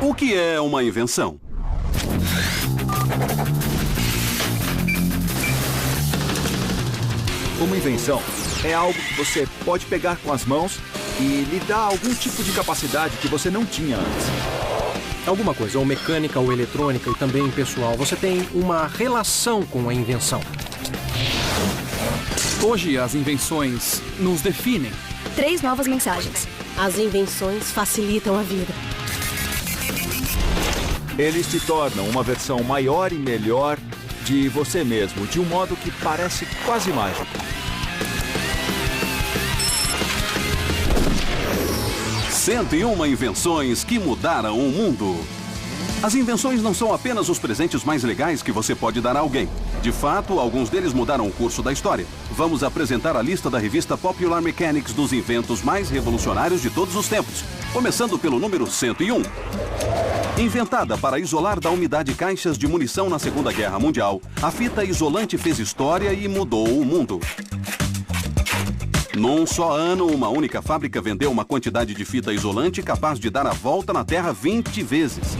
O que é uma invenção? Uma invenção é algo que você pode pegar com as mãos e lhe dá algum tipo de capacidade que você não tinha antes. Alguma coisa, ou mecânica, ou eletrônica e também pessoal. Você tem uma relação com a invenção. Hoje, as invenções nos definem. 3 novas mensagens. As invenções facilitam a vida. Eles te tornam uma versão maior e melhor de você mesmo, de um modo que parece quase mágico. Cento e uma invenções que mudaram o mundo. As invenções não são apenas os presentes mais legais que você pode dar a alguém. De fato, alguns deles mudaram o curso da história. Vamos apresentar a lista da revista Popular Mechanics dos inventos mais revolucionários de todos os tempos. Começando pelo número 101. Inventada para isolar da umidade caixas de munição na Segunda Guerra Mundial, a fita isolante fez história e mudou o mundo. Num só ano, uma única fábrica vendeu uma quantidade de fita isolante capaz de dar a volta na Terra 20 vezes.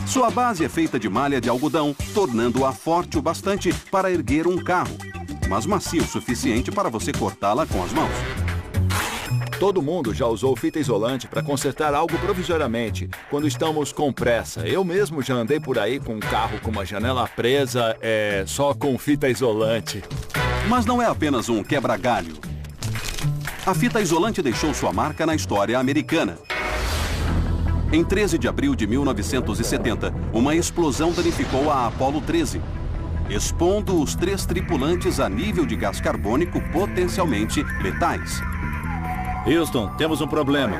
Sua base é feita de malha de algodão, tornando-a forte o bastante para erguer um carro, mas macio o suficiente para você cortá-la com as mãos. Todo mundo já usou fita isolante para consertar algo provisoriamente, quando estamos com pressa. Eu mesmo já andei por aí com um carro com uma janela presa, só com fita isolante. Mas não é apenas um quebra-galho. A fita isolante deixou sua marca na história americana. Em 13 de abril de 1970, uma explosão danificou a Apollo 13, expondo os 3 tripulantes a nível de gás carbônico potencialmente letais. Houston, temos um problema.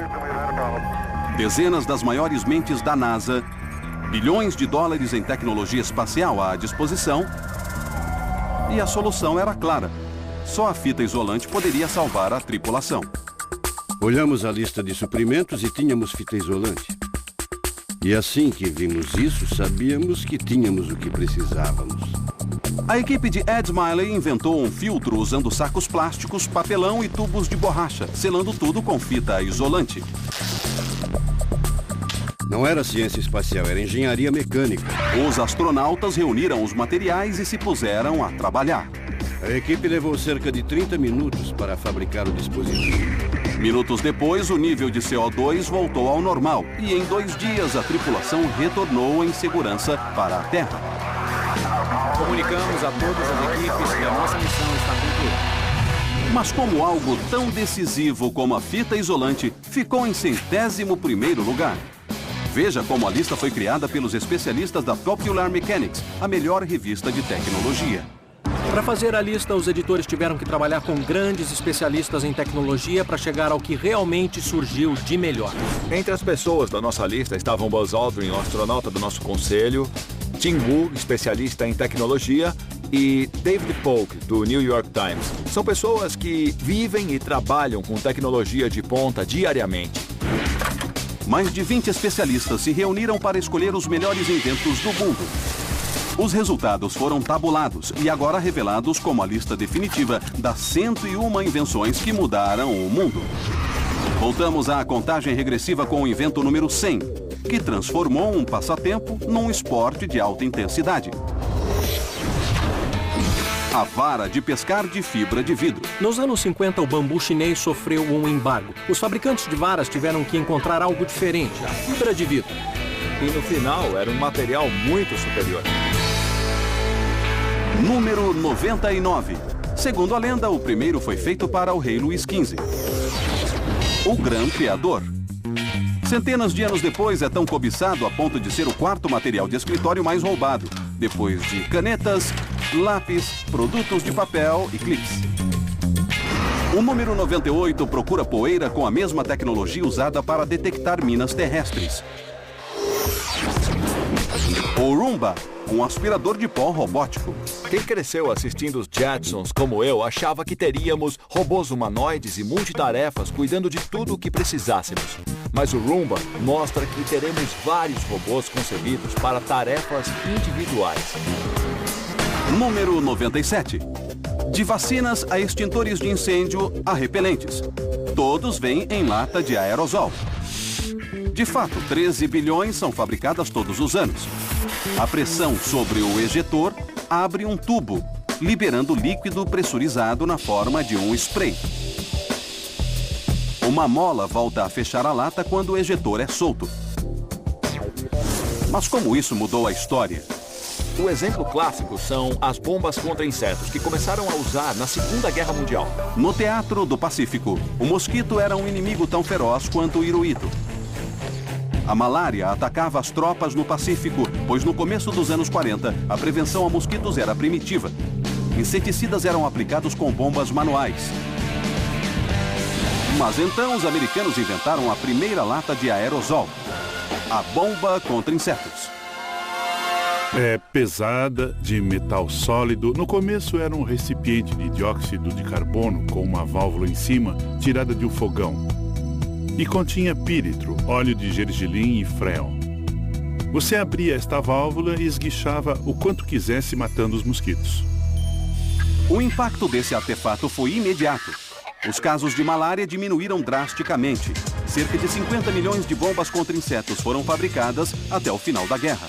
Dezenas das maiores mentes da NASA, bilhões de dólares em tecnologia espacial à disposição, e a solução era clara. Só a fita isolante poderia salvar a tripulação. Olhamos a lista de suprimentos e tínhamos fita isolante. E assim que vimos isso, sabíamos que tínhamos o que precisávamos. A equipe de Ed Miley inventou um filtro usando sacos plásticos, papelão e tubos de borracha, selando tudo com fita isolante. Não era ciência espacial, era engenharia mecânica. Os astronautas reuniram os materiais e se puseram a trabalhar. A equipe levou cerca de 30 minutos para fabricar o dispositivo. Minutos depois, o nível de CO2 voltou ao normal e em 2 dias a tripulação retornou em segurança para a Terra. Comunicamos a todas as equipes que a nossa missão está concluída. Mas como algo tão decisivo como a fita isolante ficou em 101º lugar? Veja como a lista foi criada pelos especialistas da Popular Mechanics, a melhor revista de tecnologia. Para fazer a lista, os editores tiveram que trabalhar com grandes especialistas em tecnologia para chegar ao que realmente surgiu de melhor. Entre as pessoas da nossa lista estavam Buzz Aldrin, o astronauta do nosso conselho, Tim Wu, especialista em tecnologia, e David Polk, do New York Times. São pessoas que vivem e trabalham com tecnologia de ponta diariamente. Mais de 20 especialistas se reuniram para escolher os melhores inventos do mundo. Os resultados foram tabulados e agora revelados como a lista definitiva das 101 invenções que mudaram o mundo. Voltamos à contagem regressiva com o invento número 100, que transformou um passatempo num esporte de alta intensidade. A vara de pescar de fibra de vidro. Nos anos 50, o bambu chinês sofreu um embargo. Os fabricantes de varas tiveram que encontrar algo diferente, a fibra de vidro. E no final, era um material muito superior. Número 99. Segundo a lenda, o primeiro foi feito para o rei Luís XV. O Gran Criador. Centenas de anos depois, é tão cobiçado a ponto de ser o 4º material de escritório mais roubado, depois de canetas, lápis, produtos de papel e clips. O número 98 procura poeira com a mesma tecnologia usada para detectar minas terrestres. O Roomba, um aspirador de pó robótico. Quem cresceu assistindo os Jetsons, como eu, achava que teríamos robôs humanoides e multitarefas cuidando de tudo o que precisássemos. Mas o Roomba mostra que teremos vários robôs concebidos para tarefas individuais. Número 97. De vacinas a extintores de incêndio a repelentes. Todos vêm em lata de aerosol. De fato, 13 bilhões são fabricadas todos os anos. A pressão sobre o ejetor abre um tubo, liberando líquido pressurizado na forma de um spray. Uma mola volta a fechar a lata quando o ejetor é solto. Mas como isso mudou a história? O exemplo clássico são as bombas contra insetos, que começaram a usar na Segunda Guerra Mundial. No Teatro do Pacífico, o mosquito era um inimigo tão feroz quanto o Hirohito. A malária atacava as tropas no Pacífico, pois no começo dos anos 40, a prevenção a mosquitos era primitiva. Inseticidas eram aplicados com bombas manuais. Mas então os americanos inventaram a primeira lata de aerosol, a bomba contra insetos. É pesada, de metal sólido. No começo era um recipiente de dióxido de carbono com uma válvula em cima, tirada de um fogão. E continha píritro, óleo de gergelim e freon. Você abria esta válvula e esguichava o quanto quisesse, matando os mosquitos. O impacto desse artefato foi imediato. Os casos de malária diminuíram drasticamente. Cerca de 50 milhões de bombas contra insetos foram fabricadas até o final da guerra.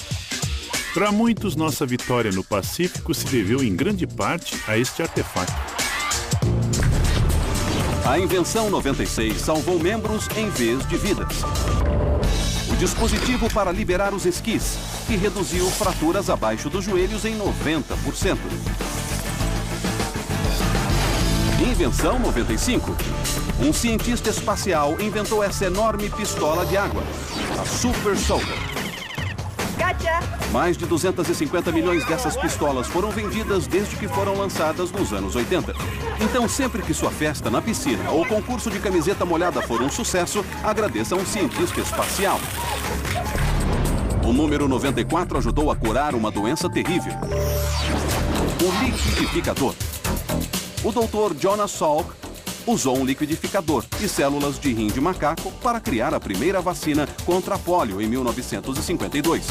Para muitos, nossa vitória no Pacífico se deveu em grande parte a este artefato. A invenção 96 salvou membros em vez de vidas. O dispositivo para liberar os esquis, que reduziu fraturas abaixo dos joelhos em 90%. Invenção 95. Um cientista espacial inventou essa enorme pistola de água, a Super Soaker. Mais de 250 milhões dessas pistolas foram vendidas desde que foram lançadas nos anos 80. Então, sempre que sua festa na piscina ou concurso de camiseta molhada for um sucesso, agradeça a um cientista espacial. O número 94 ajudou a curar uma doença terrível: o liquidificador. O Dr. Jonas Salk usou um liquidificador e células de rim de macaco para criar a primeira vacina contra a polio em 1952.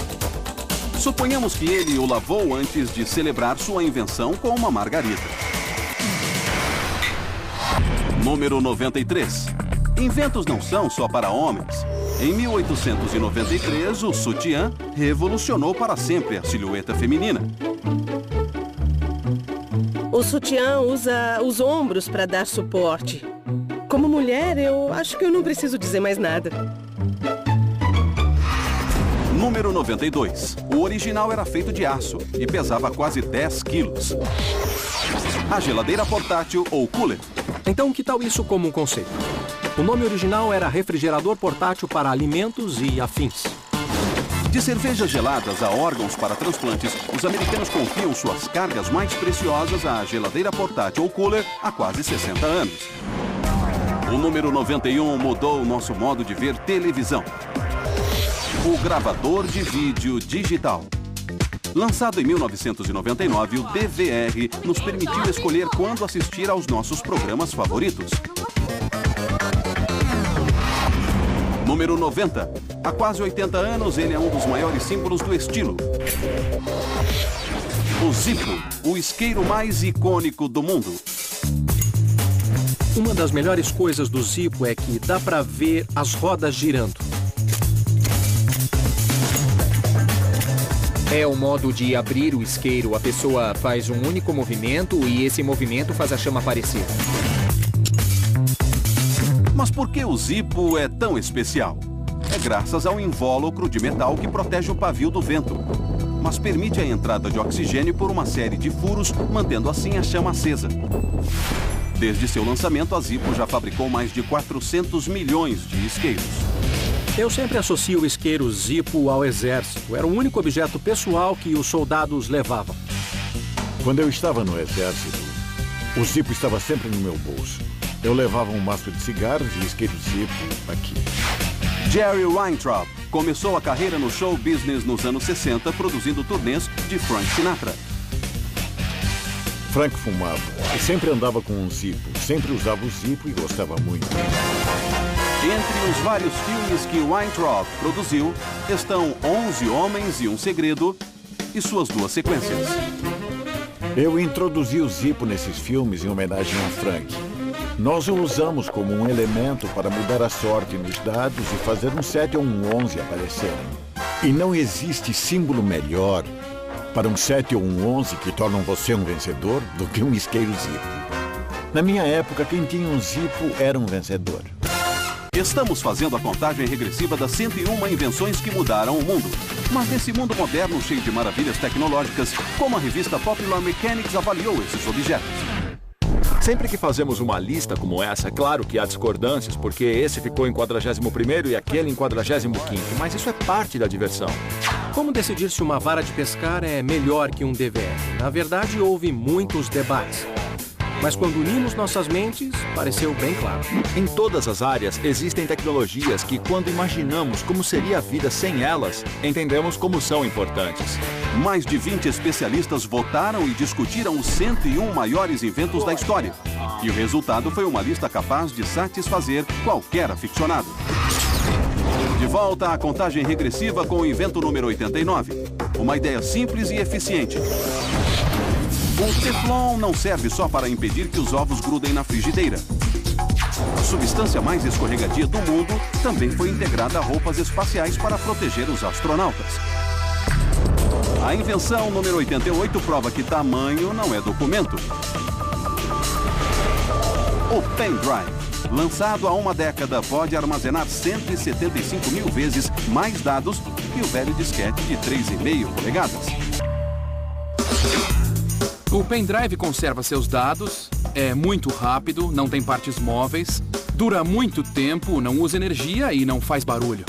Suponhamos que ele o lavou antes de celebrar sua invenção com uma margarida. Número 93. Inventos não são só para homens. Em 1893, o sutiã revolucionou para sempre a silhueta feminina. O sutiã usa os ombros para dar suporte. Como mulher, eu acho que eu não preciso dizer mais nada. Número 92. O original era feito de aço e pesava quase 10 quilos. A geladeira portátil ou cooler. Então, que tal isso como um conceito? O nome original era refrigerador portátil para alimentos e afins. De cervejas geladas a órgãos para transplantes, os americanos confiam suas cargas mais preciosas à geladeira portátil ou cooler há quase 60 anos. O número 91 mudou o nosso modo de ver televisão. O gravador de vídeo digital. Lançado em 1999, o DVR nos permitiu escolher quando assistir aos nossos programas favoritos. Número 90. Há quase 80 anos, ele é um dos maiores símbolos do estilo. O Zippo, o isqueiro mais icônico do mundo. Uma das melhores coisas do Zippo é que dá para ver as rodas girando. É o modo de abrir o isqueiro. A pessoa faz um único movimento e esse movimento faz a chama aparecer. Mas por que o Zippo é tão especial? É graças ao invólucro de metal que protege o pavio do vento, mas permite a entrada de oxigênio por uma série de furos, mantendo assim a chama acesa. Desde seu lançamento, a Zippo já fabricou mais de 400 milhões de isqueiros. Eu sempre associo o isqueiro Zippo ao exército. Era o único objeto pessoal que os soldados levavam. Quando eu estava no exército, o Zippo estava sempre no meu bolso. Eu levava um maço de cigarros e isqueiro Zippo aqui. Jerry Weintraub começou a carreira no show business nos anos 60, produzindo turnês de Frank Sinatra. Frank fumava e sempre andava com um Zippo. Sempre usava o Zippo e gostava muito. Entre os vários filmes que Weintraub produziu, estão 11 Homens e um Segredo e suas duas sequências. Eu introduzi o Zippo nesses filmes em homenagem a Frank. Nós o usamos como um elemento para mudar a sorte nos dados e fazer um 7 ou um 11 aparecerem. E não existe símbolo melhor para um 7 ou um 11 que tornam você um vencedor do que um isqueiro Zippo. Na minha época, quem tinha um Zippo era um vencedor. Estamos fazendo a contagem regressiva das 101 invenções que mudaram o mundo. Mas nesse mundo moderno, cheio de maravilhas tecnológicas, como a revista Popular Mechanics avaliou esses objetos? Sempre que fazemos uma lista como essa, é claro que há discordâncias, porque esse ficou em 41º e aquele em 45º, mas isso é parte da diversão. Como decidir se uma vara de pescar é melhor que um DVR? Na verdade, houve muitos debates. Mas quando unimos nossas mentes, pareceu bem claro. Em todas as áreas, existem tecnologias que, quando imaginamos como seria a vida sem elas, entendemos como são importantes. Mais de 20 especialistas votaram e discutiram os 101 maiores inventos da história. E o resultado foi uma lista capaz de satisfazer qualquer aficionado. De volta à contagem regressiva com o invento número 89. Uma ideia simples e eficiente. O Teflon não serve só para impedir que os ovos grudem na frigideira. A substância mais escorregadia do mundo também foi integrada a roupas espaciais para proteger os astronautas. A invenção número 88 prova que tamanho não é documento. O pendrive, lançado há uma década, pode armazenar 175 mil vezes mais dados que o velho disquete de 3,5 polegadas. O pendrive conserva seus dados, é muito rápido, não tem partes móveis, dura muito tempo, não usa energia e não faz barulho.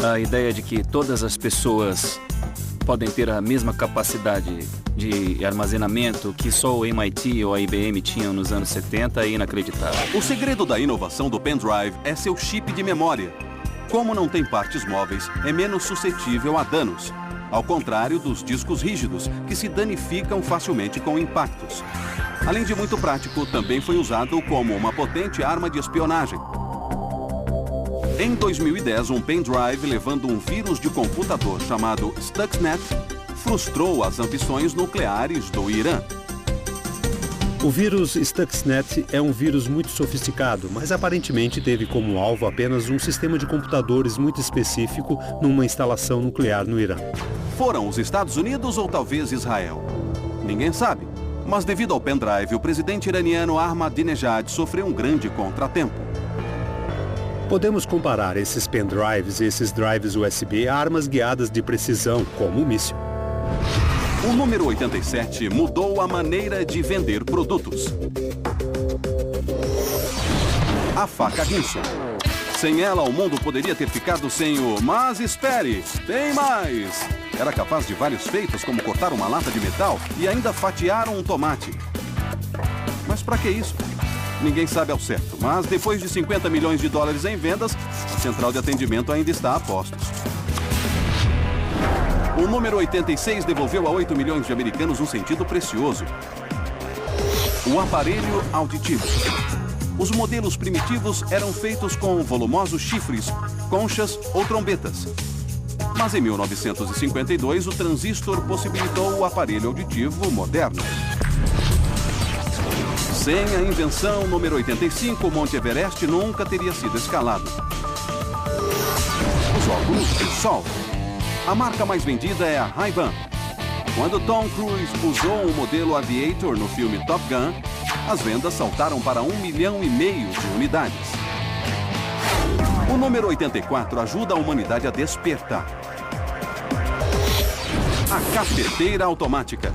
A ideia de que todas as pessoas podem ter a mesma capacidade de armazenamento que só o MIT ou a IBM tinham nos anos 70 é inacreditável. O segredo da inovação do pendrive é seu chip de memória. Como não tem partes móveis, é menos suscetível a danos. Ao contrário dos discos rígidos, que se danificam facilmente com impactos. Além de muito prático, também foi usado como uma potente arma de espionagem. Em 2010, um pendrive levando um vírus de computador chamado Stuxnet frustrou as ambições nucleares do Irã. O vírus Stuxnet é um vírus muito sofisticado, mas aparentemente teve como alvo apenas um sistema de computadores muito específico numa instalação nuclear no Irã. Foram os Estados Unidos ou talvez Israel? Ninguém sabe. Mas devido ao pendrive, o presidente iraniano Ahmadinejad sofreu um grande contratempo. Podemos comparar esses pendrives e esses drives USB a armas guiadas de precisão, como o míssil. O número 87 mudou a maneira de vender produtos. A faca Rinson. Sem ela, o mundo poderia ter ficado sem o "mas espere, tem mais". Era capaz de vários feitos, como cortar uma lata de metal e ainda fatiar um tomate. Mas para que isso? Ninguém sabe ao certo, mas depois de 50 milhões de dólares em vendas, a central de atendimento ainda está a postos. O número 86 devolveu a 8 milhões de americanos um sentido precioso. O aparelho auditivo. Os modelos primitivos eram feitos com volumosos chifres, conchas ou trombetas. Mas em 1952, o transistor possibilitou o aparelho auditivo moderno. Sem a invenção número 85, o Monte Everest nunca teria sido escalado. Os óculos de sol. A marca mais vendida é a Ray-Ban. Quando Tom Cruise usou o modelo Aviator no filme Top Gun, as vendas saltaram para 1,5 milhão de unidades. O número 84 ajuda a humanidade a despertar. A cafeteira automática.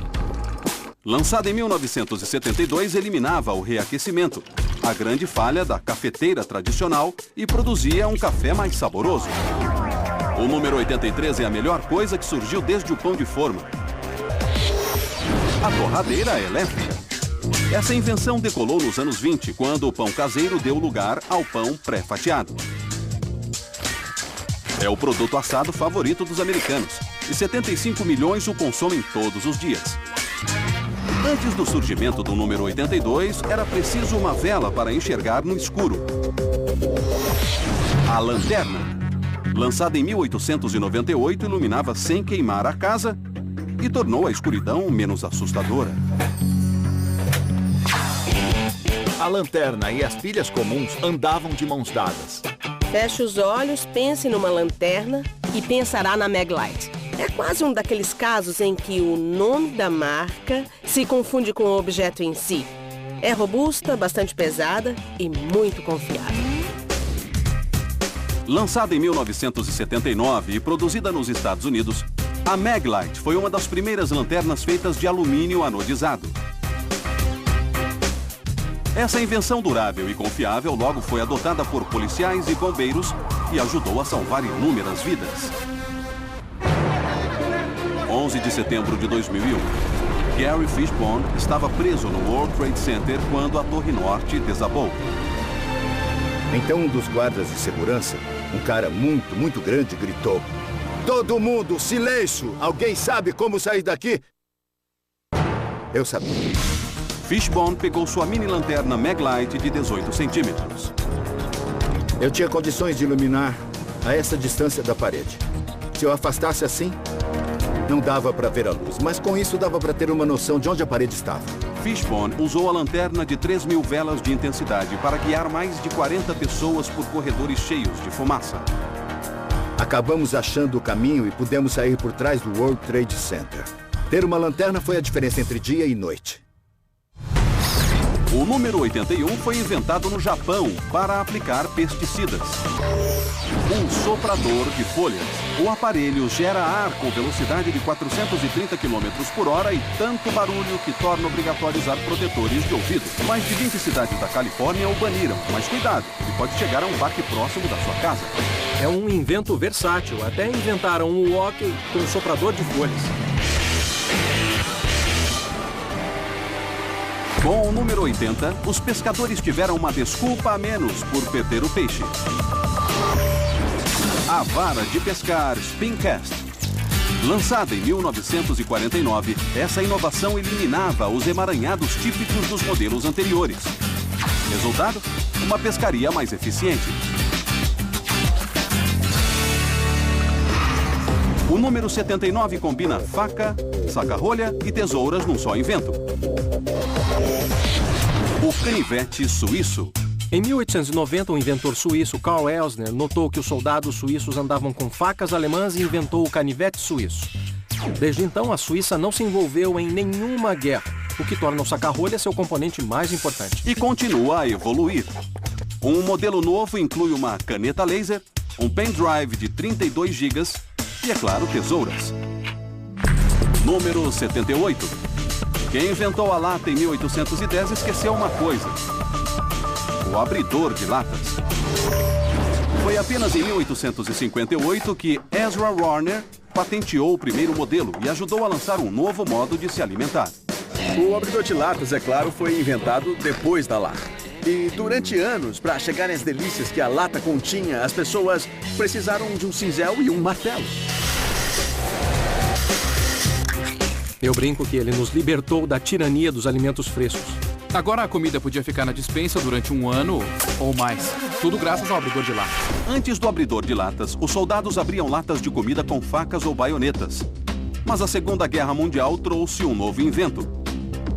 Lançada em 1972, eliminava o reaquecimento, a grande falha da cafeteira tradicional, e produzia um café mais saboroso. O número 83 é a melhor coisa que surgiu desde o pão de forma. A torradeira elétrica. Essa invenção decolou nos anos 20, quando o pão caseiro deu lugar ao pão pré-fatiado. É o produto assado favorito dos americanos, e 75 milhões o consomem todos os dias. Antes do surgimento do número 82, era preciso uma vela para enxergar no escuro. A lanterna. Lançada em 1898, iluminava sem queimar a casa e tornou a escuridão menos assustadora. A lanterna e as pilhas comuns andavam de mãos dadas. Feche os olhos, pense numa lanterna e pensará na Maglite. É quase um daqueles casos em que o nome da marca se confunde com o objeto em si. É robusta, bastante pesada e muito confiável. Lançada em 1979 e produzida nos Estados Unidos, a Maglite foi uma das primeiras lanternas feitas de alumínio anodizado. Essa invenção durável e confiável logo foi adotada por policiais e bombeiros e ajudou a salvar inúmeras vidas. 11 de setembro de 2001, Gary Fishbone estava preso no World Trade Center quando a Torre Norte desabou. Então um dos guardas de segurança, um cara muito grande, gritou: "Todo mundo, silêncio! Alguém sabe como sair daqui?" Eu sabia. Fishbone pegou sua mini lanterna Maglite de 18 centímetros. Eu tinha condições de iluminar a essa distância da parede. Se eu afastasse assim, não dava para ver a luz, mas com isso dava para ter uma noção de onde a parede estava. Fishbone usou a lanterna de 3.000 velas de intensidade para guiar mais de 40 pessoas por corredores cheios de fumaça. Acabamos achando o caminho e pudemos sair por trás do World Trade Center. Ter uma lanterna foi a diferença entre dia e noite. O número 81 foi inventado no Japão para aplicar pesticidas. Um soprador de folhas. O aparelho gera ar com velocidade de 430 km por hora e tanto barulho que torna obrigatório usar protetores de ouvido. Mais de 20 cidades da Califórnia o baniram, mas cuidado, ele pode chegar a um parque próximo da sua casa. É um invento versátil. Até inventaram um walkie com um soprador de folhas. Com o número 80, os pescadores tiveram uma desculpa a menos por perder o peixe. A vara de pescar Spincast. Lançada em 1949, essa inovação eliminava os emaranhados típicos dos modelos anteriores. Resultado? Uma pescaria mais eficiente. O número 79 combina faca, saca-rolha e tesouras num só invento. O canivete suíço. Em 1890, o inventor suíço Karl Elsner notou que os soldados suíços andavam com facas alemãs e inventou o canivete suíço. Desde então, a Suíça não se envolveu em nenhuma guerra, o que torna o saca-rolha seu componente mais importante. E continua a evoluir. Um modelo novo inclui uma caneta laser, um pendrive de 32 GB e, é claro, tesouras. Número 78. Quem inventou a lata em 1810 esqueceu uma coisa: o abridor de latas. Foi apenas em 1858 que Ezra Warner patenteou o primeiro modelo e ajudou a lançar um novo modo de se alimentar. O abridor de latas, é claro, foi inventado depois da lata. E durante anos, para chegarem às delícias que a lata continha, as pessoas precisaram de um cinzel e um martelo. Eu brinco que ele nos libertou da tirania dos alimentos frescos. Agora a comida podia ficar na despensa durante um ano ou mais. Tudo graças ao abridor de latas. Antes do abridor de latas, os soldados abriam latas de comida com facas ou baionetas. Mas a Segunda Guerra Mundial trouxe um novo invento: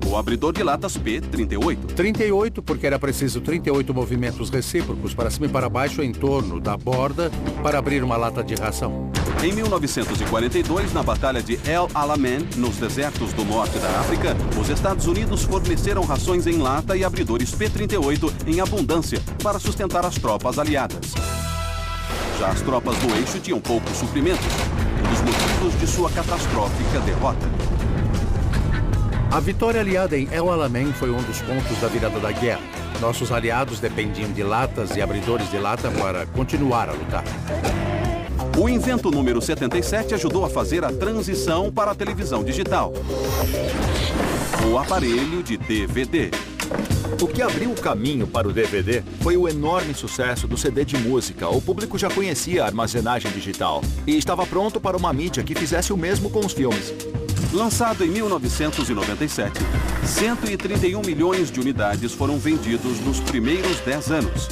o abridor de latas P-38. 38 porque era preciso 38 movimentos recíprocos para cima e para baixo em torno da borda para abrir uma lata de ração. Em 1942, na Batalha de El Alamein, nos desertos do norte da África, os Estados Unidos forneceram rações em lata e abridores P-38 em abundância para sustentar as tropas aliadas. Já as tropas do eixo tinham poucos suprimentos, um dos motivos de sua catastrófica derrota. A vitória aliada em El Alamein foi um dos pontos da virada da guerra. Nossos aliados dependiam de latas e abridores de lata para continuar a lutar. O invento número 77 ajudou a fazer a transição para a televisão digital: o aparelho de DVD. O que abriu o caminho para o DVD foi o enorme sucesso do CD de música. O público já conhecia a armazenagem digital e estava pronto para uma mídia que fizesse o mesmo com os filmes. Lançado em 1997, 131 milhões de unidades foram vendidos nos primeiros 10 anos,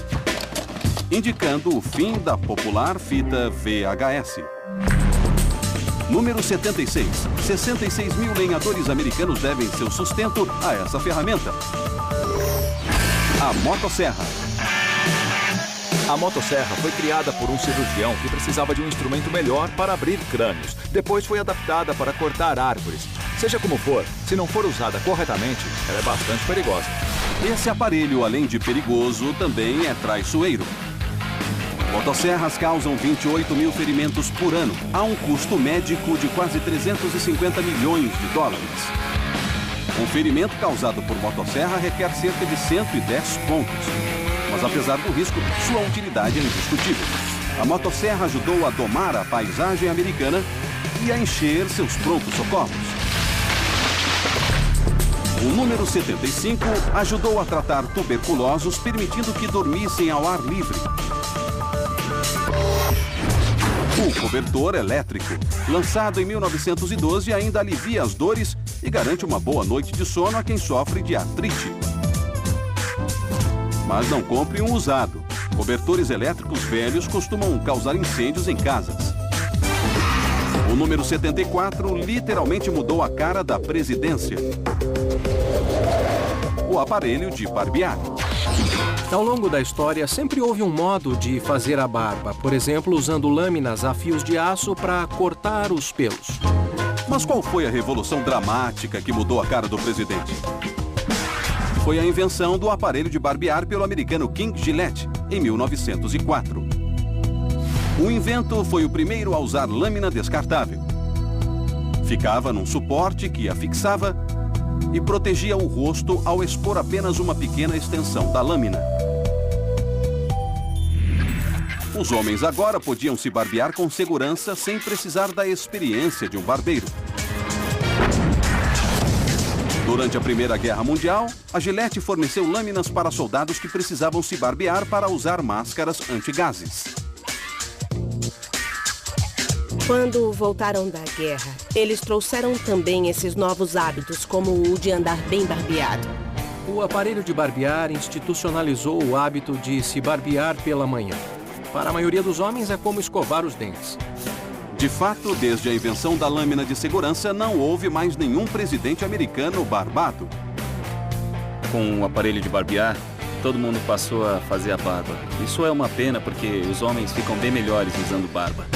indicando o fim da popular fita VHS. Número 76. 66 mil lenhadores americanos devem seu sustento a essa ferramenta. a motosserra. A motosserra foi criada por um cirurgião que precisava de um instrumento melhor para abrir crânios. Depois foi adaptada para cortar árvores. Seja como for, se não for usada corretamente, ela é bastante perigosa. Esse aparelho, além de perigoso, também é traiçoeiro. Motosserras causam 28 mil ferimentos por ano, a um custo médico de quase 350 milhões de dólares. Um ferimento causado por motosserra requer cerca de 110 pontos. Mas apesar do risco, sua utilidade é indiscutível. A motosserra ajudou a domar a paisagem americana e a encher seus prontos socorros. O número 75 ajudou a tratar tuberculosos, permitindo que dormissem ao ar livre. O cobertor elétrico, lançado em 1912, ainda alivia as dores e garante uma boa noite de sono a quem sofre de artrite. Mas não compre um usado. Cobertores elétricos velhos costumam causar incêndios em casas. O número 74 literalmente mudou a cara da presidência. O aparelho de barbear. Ao longo da história, sempre houve um modo de fazer a barba, por exemplo, usando lâminas a fios de aço para cortar os pelos. Mas qual foi a revolução dramática que mudou a cara do presidente? Foi a invenção do aparelho de barbear pelo americano King Gillette, em 1904. O invento foi o primeiro a usar lâmina descartável. Ficava num suporte que a fixava e protegia o rosto ao expor apenas uma pequena extensão da lâmina. Os homens agora podiam se barbear com segurança sem precisar da experiência de um barbeiro. Durante a Primeira Guerra Mundial, a Gillette forneceu lâminas para soldados que precisavam se barbear para usar máscaras antigases. Quando voltaram da guerra, eles trouxeram também esses novos hábitos, como o de andar bem barbeado. O aparelho de barbear institucionalizou o hábito de se barbear pela manhã. Para a maioria dos homens é como escovar os dentes. De fato, desde a invenção da lâmina de segurança, não houve mais nenhum presidente americano barbado. Com o aparelho de barbear, todo mundo passou a fazer a barba. Isso é uma pena porque os homens ficam bem melhores usando barba.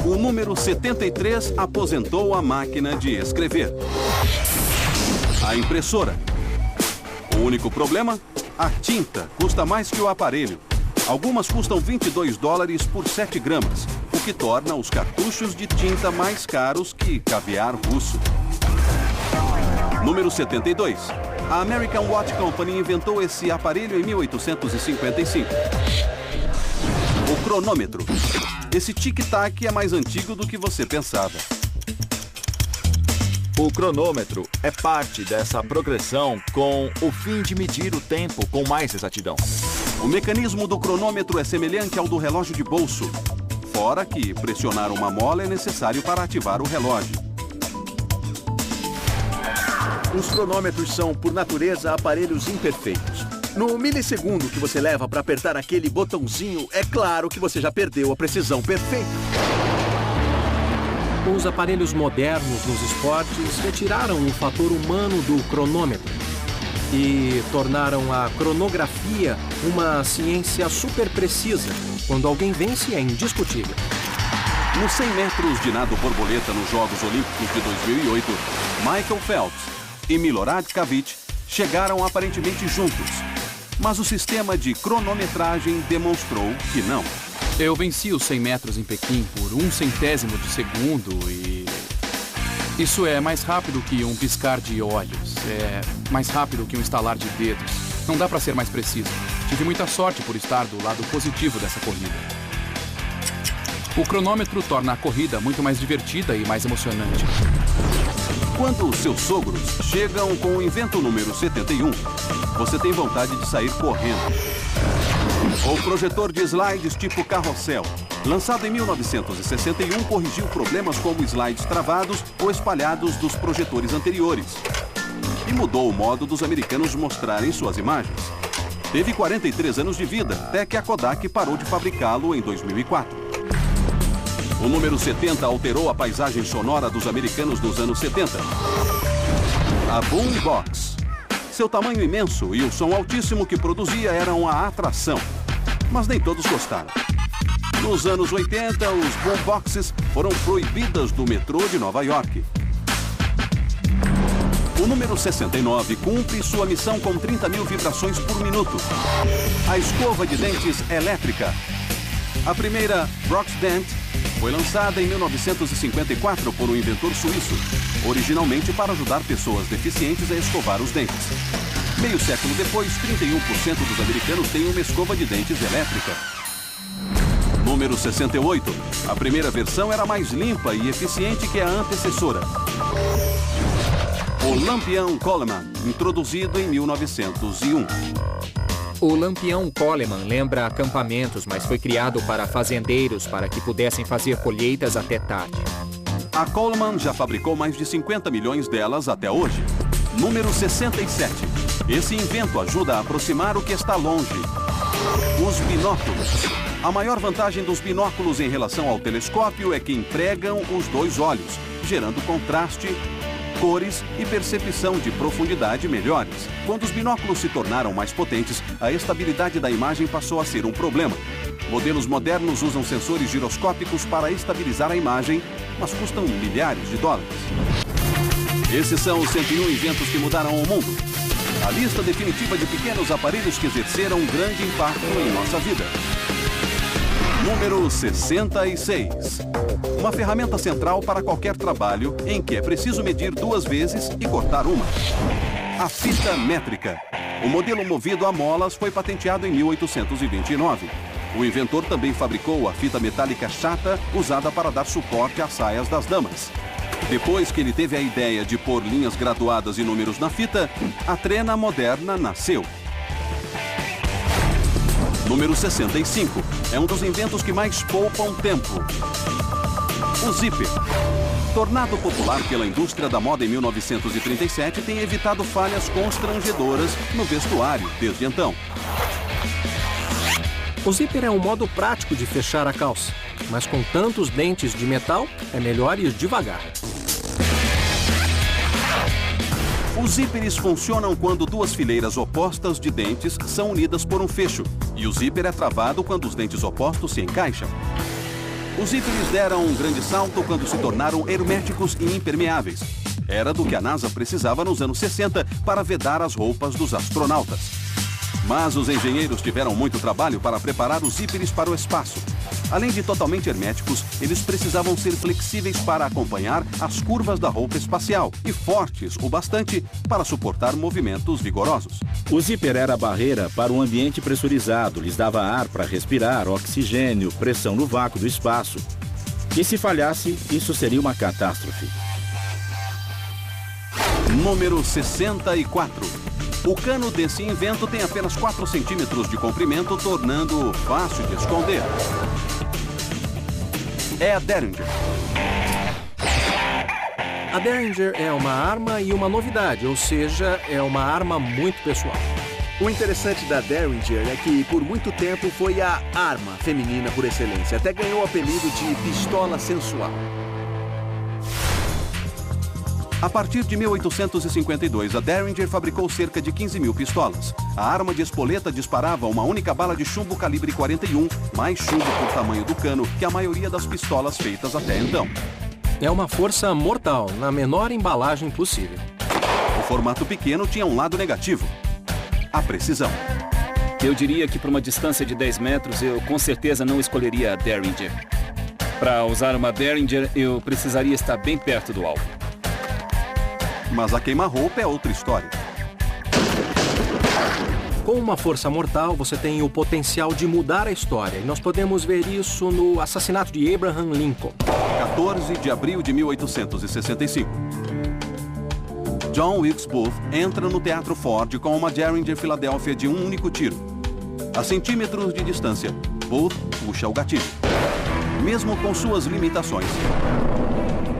O número 73 aposentou a máquina de escrever. A impressora. O único problema? A tinta custa mais que o aparelho. Algumas custam 22 dólares por 7 gramas, o que torna os cartuchos de tinta mais caros que caviar russo. Número 72. A American Watch Company inventou esse aparelho em 1855. O cronômetro. Esse tic-tac é mais antigo do que você pensava. O cronômetro é parte dessa progressão com o fim de medir o tempo com mais exatidão. O mecanismo do cronômetro é semelhante ao do relógio de bolso, fora que pressionar uma mola é necessário para ativar o relógio. Os cronômetros são, por natureza, aparelhos imperfeitos. No milissegundo que você leva para apertar aquele botãozinho, é claro que você já perdeu a precisão perfeita. Os aparelhos modernos nos esportes retiraram o fator humano do cronômetro e tornaram a cronografia uma ciência super precisa. Quando alguém vence, é indiscutível. Nos 100 metros de nado borboleta nos Jogos Olímpicos de 2008, Michael Phelps e Milorad Cavic chegaram aparentemente juntos. Mas o sistema de cronometragem demonstrou que não. Eu venci os 100 metros em Pequim por 1/100º de segundo e... Isso é mais rápido que um piscar de olhos. É mais rápido que um estalar de dedos. Não dá para ser mais preciso. Tive muita sorte por estar do lado positivo dessa corrida. O cronômetro torna a corrida muito mais divertida e mais emocionante. Quando os seus sogros chegam com o invento número 71, você tem vontade de sair correndo. O projetor de slides tipo carrossel, lançado em 1961, corrigiu problemas como slides travados ou espalhados dos projetores anteriores. E mudou o modo dos americanos mostrarem suas imagens. Teve 43 anos de vida, até que a Kodak parou de fabricá-lo em 2004. O número 70 alterou a paisagem sonora dos americanos dos anos 70. A Boombox. Seu tamanho imenso e o som altíssimo que produzia eram a atração. Mas nem todos gostaram. Nos anos 80, os boomboxes foram proibidas do metrô de Nova York. O número 69 cumpre sua missão com 30 mil vibrações por minuto. A escova de dentes elétrica. A primeira, Broxdent, foi lançada em 1954 por um inventor suíço, originalmente para ajudar pessoas deficientes a escovar os dentes. Meio século depois, 31% dos americanos têm uma escova de dentes elétrica. Número 68. A primeira versão era mais limpa e eficiente que a antecessora. O lampião Coleman, introduzido em 1901. O lampião Coleman lembra acampamentos, mas foi criado para fazendeiros para que pudessem fazer colheitas até tarde. A Coleman já fabricou mais de 50 milhões delas até hoje. Número 67. Esse invento ajuda a aproximar o que está longe. Os binóculos. A maior vantagem dos binóculos em relação ao telescópio é que empregam os dois olhos, gerando contraste, cores e percepção de profundidade melhores. Quando os binóculos se tornaram mais potentes, a estabilidade da imagem passou a ser um problema. Modelos modernos usam sensores giroscópicos para estabilizar a imagem, mas custam milhares de dólares. Esses são os 101 inventos que mudaram o mundo. A lista definitiva de pequenos aparelhos que exerceram um grande impacto em nossa vida. Número 66. Uma ferramenta central para qualquer trabalho em que é preciso medir 2 vezes e cortar uma. A fita métrica. O modelo movido a molas foi patenteado em 1829. O inventor também fabricou a fita metálica chata usada para dar suporte às saias das damas. Depois que ele teve a ideia de pôr linhas graduadas e números na fita, a trena moderna nasceu. Número 65. É um dos inventos que mais poupam tempo. O zíper. Tornado popular pela indústria da moda em 1937, tem evitado falhas constrangedoras no vestuário desde então. O zíper é um modo prático de fechar a calça, mas com tantos dentes de metal, é melhor ir devagar. Os zíperes funcionam quando 2 fileiras opostas de dentes são unidas por um fecho, e o zíper é travado quando os dentes opostos se encaixam. Os zíperes deram um grande salto quando se tornaram herméticos e impermeáveis. Era do que a NASA precisava nos anos 60 para vedar as roupas dos astronautas. Mas os engenheiros tiveram muito trabalho para preparar os zíperes para o espaço. Além de totalmente herméticos, eles precisavam ser flexíveis para acompanhar as curvas da roupa espacial e fortes o bastante para suportar movimentos vigorosos. O zíper era a barreira para um ambiente pressurizado, lhes dava ar para respirar, oxigênio, pressão no vácuo do espaço. E se falhasse, isso seria uma catástrofe. Número 64. O cano desse invento tem apenas 4 centímetros de comprimento, tornando-o fácil de esconder. É a Derringer. A Derringer é uma arma e uma novidade, ou seja, é uma arma muito pessoal. O interessante da Derringer é que, por muito tempo, foi a arma feminina por excelência. Até ganhou o apelido de pistola sensual. A partir de 1852, a Derringer fabricou cerca de 15 mil pistolas. A arma de espoleta disparava uma única bala de chumbo calibre 41, mais chumbo por tamanho do cano que a maioria das pistolas feitas até então. É uma força mortal, na menor embalagem possível. O formato pequeno tinha um lado negativo: a precisão. Eu diria que para uma distância de 10 metros, eu com certeza não escolheria a Derringer. Para usar uma Derringer, eu precisaria estar bem perto do alvo. Mas a queima-roupa é outra história. Com uma força mortal, você tem o potencial de mudar a história. E nós podemos ver isso no assassinato de Abraham Lincoln. 14 de abril de 1865. John Wilkes Booth entra no Teatro Ford com uma Derringer Filadélfia de um único tiro. A centímetros de distância, Booth puxa o gatilho. Mesmo com suas limitações,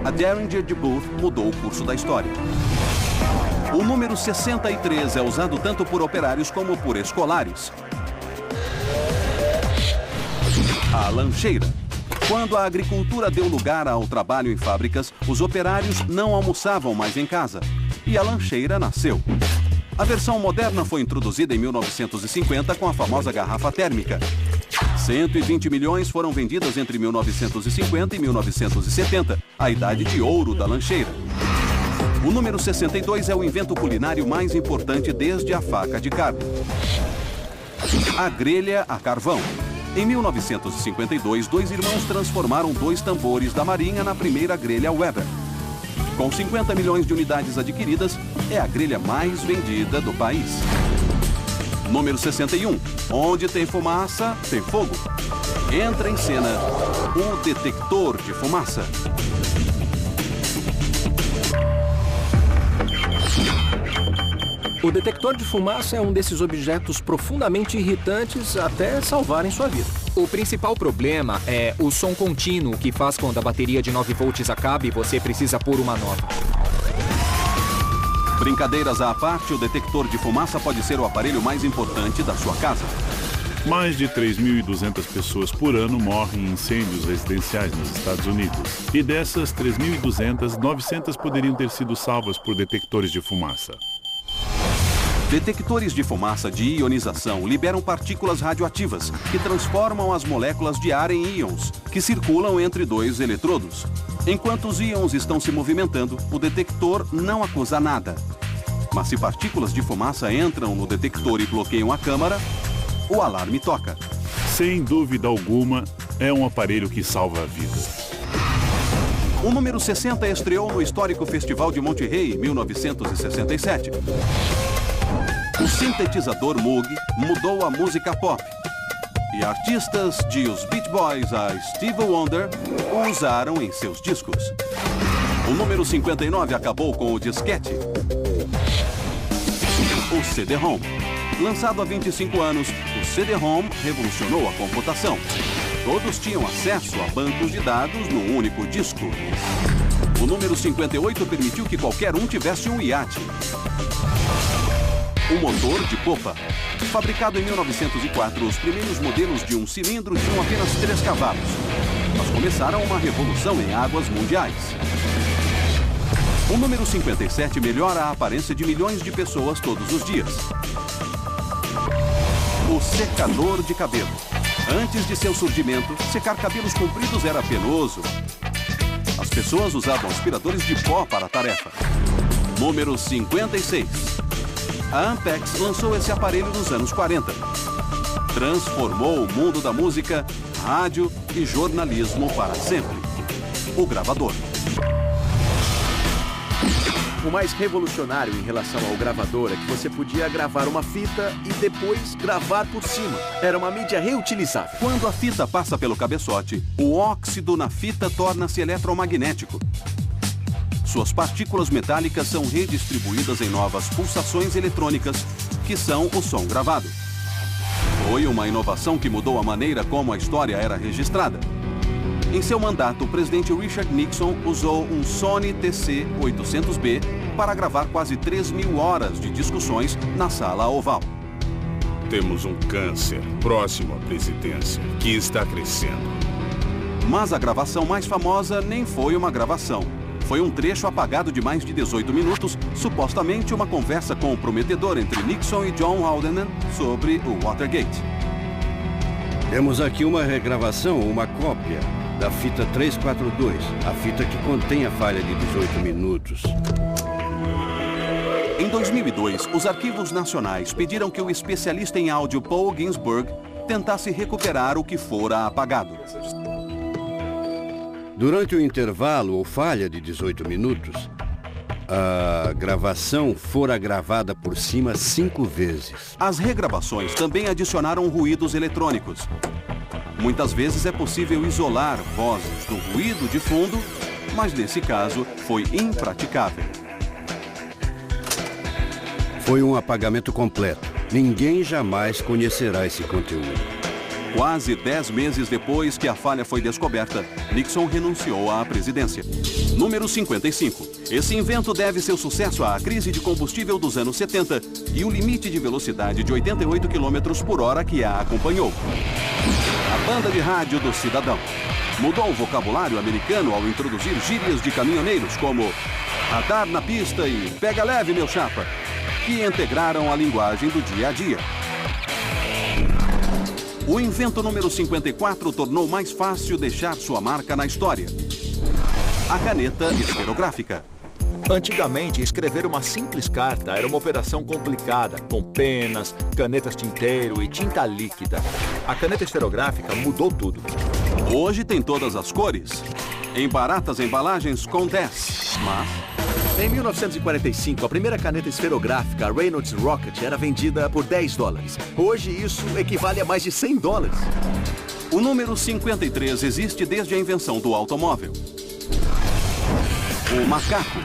a Derringer de Booth mudou o curso da história. O número 63 é usado tanto por operários como por escolares. A lancheira. Quando a agricultura deu lugar ao trabalho em fábricas, os operários não almoçavam mais em casa. E a lancheira nasceu. A versão moderna foi introduzida em 1950 com a famosa garrafa térmica. 120 milhões foram vendidas entre 1950 e 1970, a idade de ouro da lancheira. O número 62 é o invento culinário mais importante desde a faca de carne. A grelha a carvão. Em 1952, dois irmãos transformaram 2 tambores da Marinha na primeira grelha Weber. Com 50 milhões de unidades adquiridas, é a grelha mais vendida do país. Número 61. Onde tem fumaça, tem fogo. Entra em cena o detector de fumaça. O detector de fumaça é um desses objetos profundamente irritantes até salvarem sua vida. O principal problema é o som contínuo que faz quando a bateria de 9 volts acaba e você precisa pôr uma nova. Brincadeiras à parte, o detector de fumaça pode ser o aparelho mais importante da sua casa. Mais de 3.200 pessoas por ano morrem em incêndios residenciais nos Estados Unidos. E dessas 3.200, 900 poderiam ter sido salvas por detectores de fumaça. Detectores de fumaça de ionização liberam partículas radioativas que transformam as moléculas de ar em íons, que circulam entre 2 eletrodos. Enquanto os íons estão se movimentando, o detector não acusa nada. Mas se partículas de fumaça entram no detector e bloqueiam a câmara, o alarme toca. Sem dúvida alguma, é um aparelho que salva a vida. O número 60 estreou no histórico Festival de Monterrey, em 1967. O sintetizador Moog mudou a música pop. E artistas de Os Beach Boys a Stevie Wonder o usaram em seus discos. O número 59 acabou com o disquete. O CD-ROM. Lançado há 25 anos, o CD-ROM revolucionou a computação. Todos tinham acesso a bancos de dados num único disco. O número 58 permitiu que qualquer um tivesse um iate. O motor de popa. Fabricado em 1904, os primeiros modelos de um cilindro tinham apenas 3 cavalos. Mas começaram uma revolução em águas mundiais. O número 57 melhora a aparência de milhões de pessoas todos os dias. O secador de cabelo. Antes de seu surgimento, secar cabelos compridos era penoso. As pessoas usavam aspiradores de pó para a tarefa. Número 56. A Ampex lançou esse aparelho nos anos 40. Transformou o mundo da música, rádio e jornalismo para sempre. O gravador. O mais revolucionário em relação ao gravador é que você podia gravar uma fita e depois gravar por cima. Era uma mídia reutilizável. Quando a fita passa pelo cabeçote, o óxido na fita torna-se eletromagnético. Suas partículas metálicas são redistribuídas em novas pulsações eletrônicas, que são o som gravado. Foi uma inovação que mudou a maneira como a história era registrada. Em seu mandato, o presidente Richard Nixon usou um Sony TC-800B para gravar quase 3.000 horas de discussões na Sala Oval. Temos um câncer próximo à presidência, que está crescendo. Mas a gravação mais famosa nem foi uma gravação. Foi um trecho apagado de mais de 18 minutos, supostamente uma conversa comprometedora entre Nixon e John Haldeman sobre o Watergate. Temos aqui uma regravação, uma cópia da fita 342, a fita que contém a falha de 18 minutos. Em 2002, os arquivos nacionais pediram que o especialista em áudio Paul Ginsburg tentasse recuperar o que fora apagado. Durante o intervalo ou falha de 18 minutos, a gravação fora gravada por cima 5 vezes. As regravações também adicionaram ruídos eletrônicos. Muitas vezes é possível isolar vozes do ruído de fundo, mas nesse caso foi impraticável. Foi um apagamento completo. Ninguém jamais conhecerá esse conteúdo. Quase 10 meses depois que a falha foi descoberta, Nixon renunciou à presidência. Número 55. Esse invento deve seu sucesso à crise de combustível dos anos 70 e o limite de velocidade de 88 km por hora que a acompanhou. A banda de rádio do cidadão mudou o vocabulário americano ao introduzir gírias de caminhoneiros como radar na pista e pega leve, meu chapa. que integraram a linguagem do dia a dia. O invento número 54 tornou mais fácil deixar sua marca na história. A caneta esferográfica. Antigamente, escrever uma simples carta era uma operação complicada, com penas, canetas tinteiro e tinta líquida. A caneta esferográfica mudou tudo. Hoje tem todas as cores. Em baratas embalagens com 10, mas... Em 1945, a primeira caneta esferográfica, a Reynolds Rocket, era vendida por $10. Hoje, isso equivale a mais de $100. O número 53 existe desde a invenção do automóvel. O macaco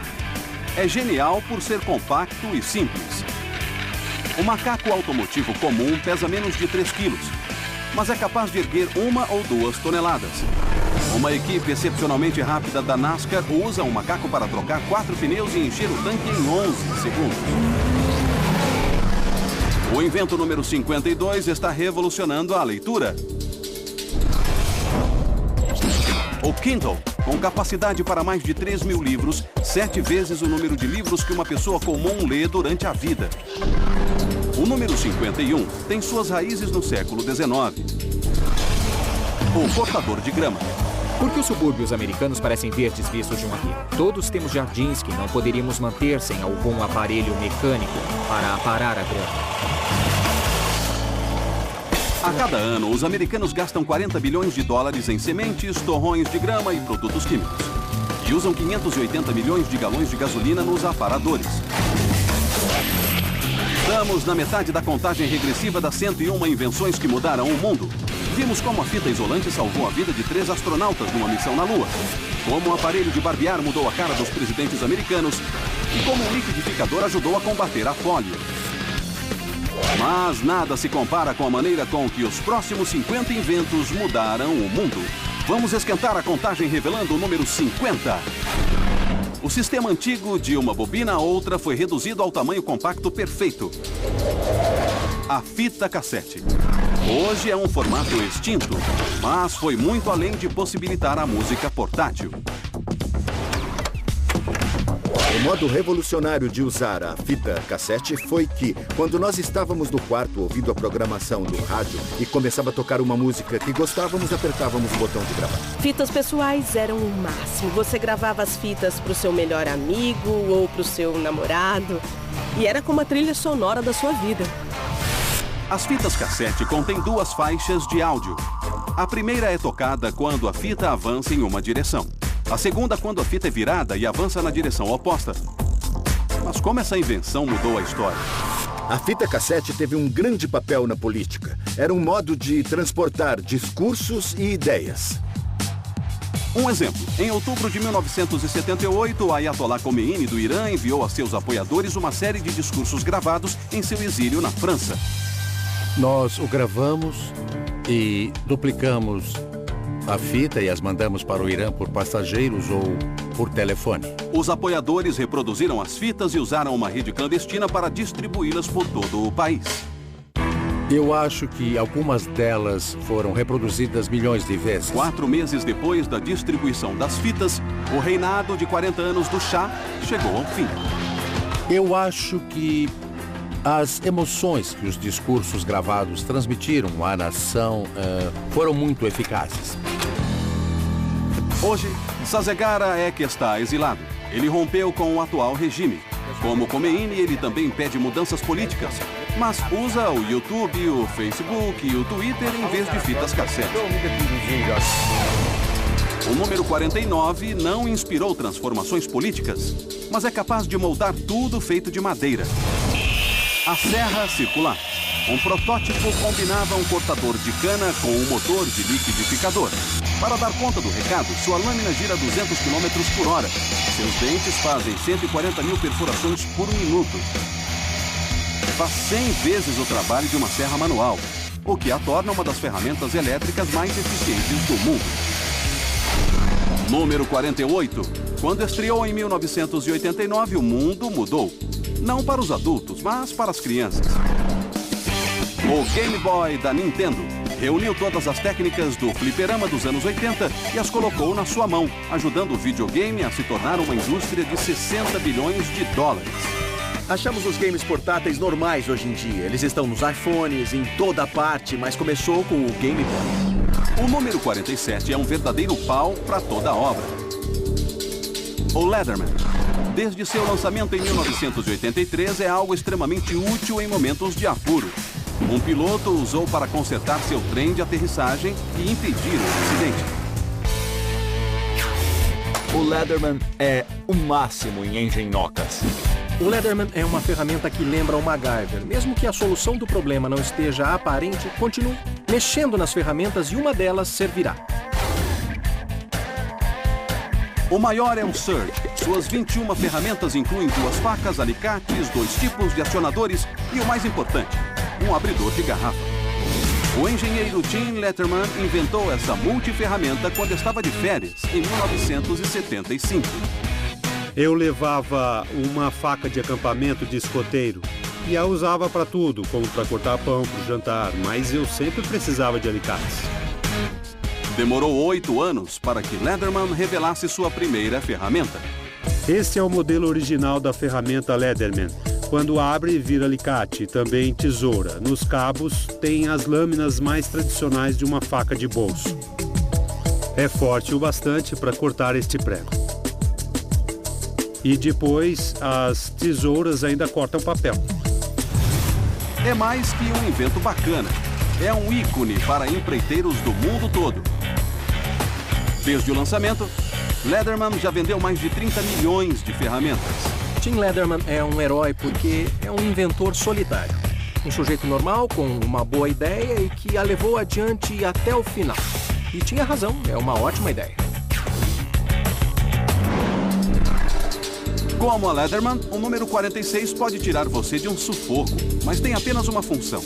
é genial por ser compacto e simples. O macaco automotivo comum pesa menos de 3 quilos, mas é capaz de erguer 1 ou 2 toneladas. Uma equipe excepcionalmente rápida da NASCAR usa um macaco para trocar 4 pneus e encher o tanque em 11 segundos. O invento número 52 está revolucionando a leitura. O Kindle, com capacidade para mais de 3.000 livros, 7 vezes o número de livros que uma pessoa comum lê durante a vida. O número 51 tem suas raízes no século XIX. O cortador de grama. Por que os subúrbios americanos parecem verdes vistos de uma rio? Todos temos jardins que não poderíamos manter sem algum aparelho mecânico para aparar a grama. A cada ano, os americanos gastam $40 bilhões em sementes, torrões de grama e produtos químicos. E usam 580 milhões de galões de gasolina nos aparadores. Estamos na metade da contagem regressiva das 101 invenções que mudaram o mundo. Vimos como a fita isolante salvou a vida de 3 astronautas numa missão na Lua. Como o aparelho de barbear mudou a cara dos presidentes americanos. E como o liquidificador ajudou a combater a polio. Mas nada se compara com a maneira com que os próximos 50 inventos mudaram o mundo. Vamos esquentar a contagem revelando o número 50. O sistema antigo de uma bobina a outra foi reduzido ao tamanho compacto perfeito. A fita cassete. Hoje é um formato extinto, mas foi muito além de possibilitar a música portátil. O modo revolucionário de usar a fita cassete foi que, quando nós estávamos no quarto ouvindo a programação do rádio e começava a tocar uma música que gostávamos, apertávamos o botão de gravar. Fitas pessoais eram o máximo. Você gravava as fitas para o seu melhor amigo ou para o seu namorado. E era como a trilha sonora da sua vida. As fitas cassete contêm 2 faixas de áudio. A primeira é tocada quando a fita avança em uma direção. A segunda quando a fita é virada e avança na direção oposta. Mas como essa invenção mudou a história? A fita cassete teve um grande papel na política. Era um modo de transportar discursos e ideias. Um exemplo. Em outubro de 1978, o Ayatollah Khomeini do Irã enviou a seus apoiadores uma série de discursos gravados em seu exílio na França. Nós o gravamos e duplicamos a fita e as mandamos para o Irã por passageiros ou por telefone. Os apoiadores reproduziram as fitas e usaram uma rede clandestina para distribuí-las por todo o país. Eu acho que algumas delas foram reproduzidas milhões de vezes. 4 meses depois da distribuição das fitas, o reinado de 40 anos do Shah chegou ao fim. Eu acho que as emoções que os discursos gravados transmitiram à nação foram muito eficazes. Hoje, Sazegara é que está exilado. Ele rompeu com o atual regime. Como Khomeini, ele também pede mudanças políticas, mas usa o YouTube, o Facebook e o Twitter em vez de fitas cassete. O número 49 não inspirou transformações políticas, mas é capaz de moldar tudo feito de madeira. A serra circular. Um protótipo combinava um cortador de cana com um motor de liquidificador. Para dar conta do recado, sua lâmina gira 200 km por hora. Seus dentes fazem 140 mil perfurações por minuto. Faz 100 vezes o trabalho de uma serra manual, o que a torna uma das ferramentas elétricas mais eficientes do mundo. Número 48. Quando estreou em 1989, o mundo mudou. Não para os adultos, mas para as crianças. O Game Boy da Nintendo reuniu todas as técnicas do fliperama dos anos 80 e as colocou na sua mão, ajudando o videogame a se tornar uma indústria de $60 bilhões. Achamos os games portáteis normais hoje em dia. Eles estão nos iPhones, em toda parte, mas começou com o Game Boy. O número 47 é um verdadeiro pau para toda a obra. O Leatherman. Desde seu lançamento em 1983, é algo extremamente útil em momentos de apuro. Um piloto o usou para consertar seu trem de aterrissagem e impedir um acidente. O Leatherman é o máximo em engenhocas. O Leatherman é uma ferramenta que lembra o MacGyver. Mesmo que a solução do problema não esteja aparente, continue mexendo nas ferramentas e uma delas servirá. O maior é o Surge. Suas 21 ferramentas incluem 2 facas, alicates, 2 tipos de acionadores e o mais importante, um abridor de garrafa. O engenheiro Tim Letterman inventou essa multiferramenta quando estava de férias, em 1975. Eu levava uma faca de acampamento de escoteiro e a usava para tudo, como para cortar pão para o jantar, mas eu sempre precisava de alicates. Demorou 8 anos para que Leatherman revelasse sua primeira ferramenta. Esse é o modelo original da ferramenta Leatherman. Quando abre, vira alicate, também tesoura. Nos cabos, tem as lâminas mais tradicionais de uma faca de bolso. É forte o bastante para cortar este prego. E depois, as tesouras ainda cortam papel. É mais que um invento bacana. É um ícone para empreiteiros do mundo todo. Desde o lançamento, Leatherman já vendeu mais de 30 milhões de ferramentas. Tim Leatherman é um herói porque é um inventor solitário. Um sujeito normal, com uma boa ideia e que a levou adiante até o final. E tinha razão, é uma ótima ideia. Como a Leatherman, o número 46 pode tirar você de um sufoco, mas tem apenas uma função.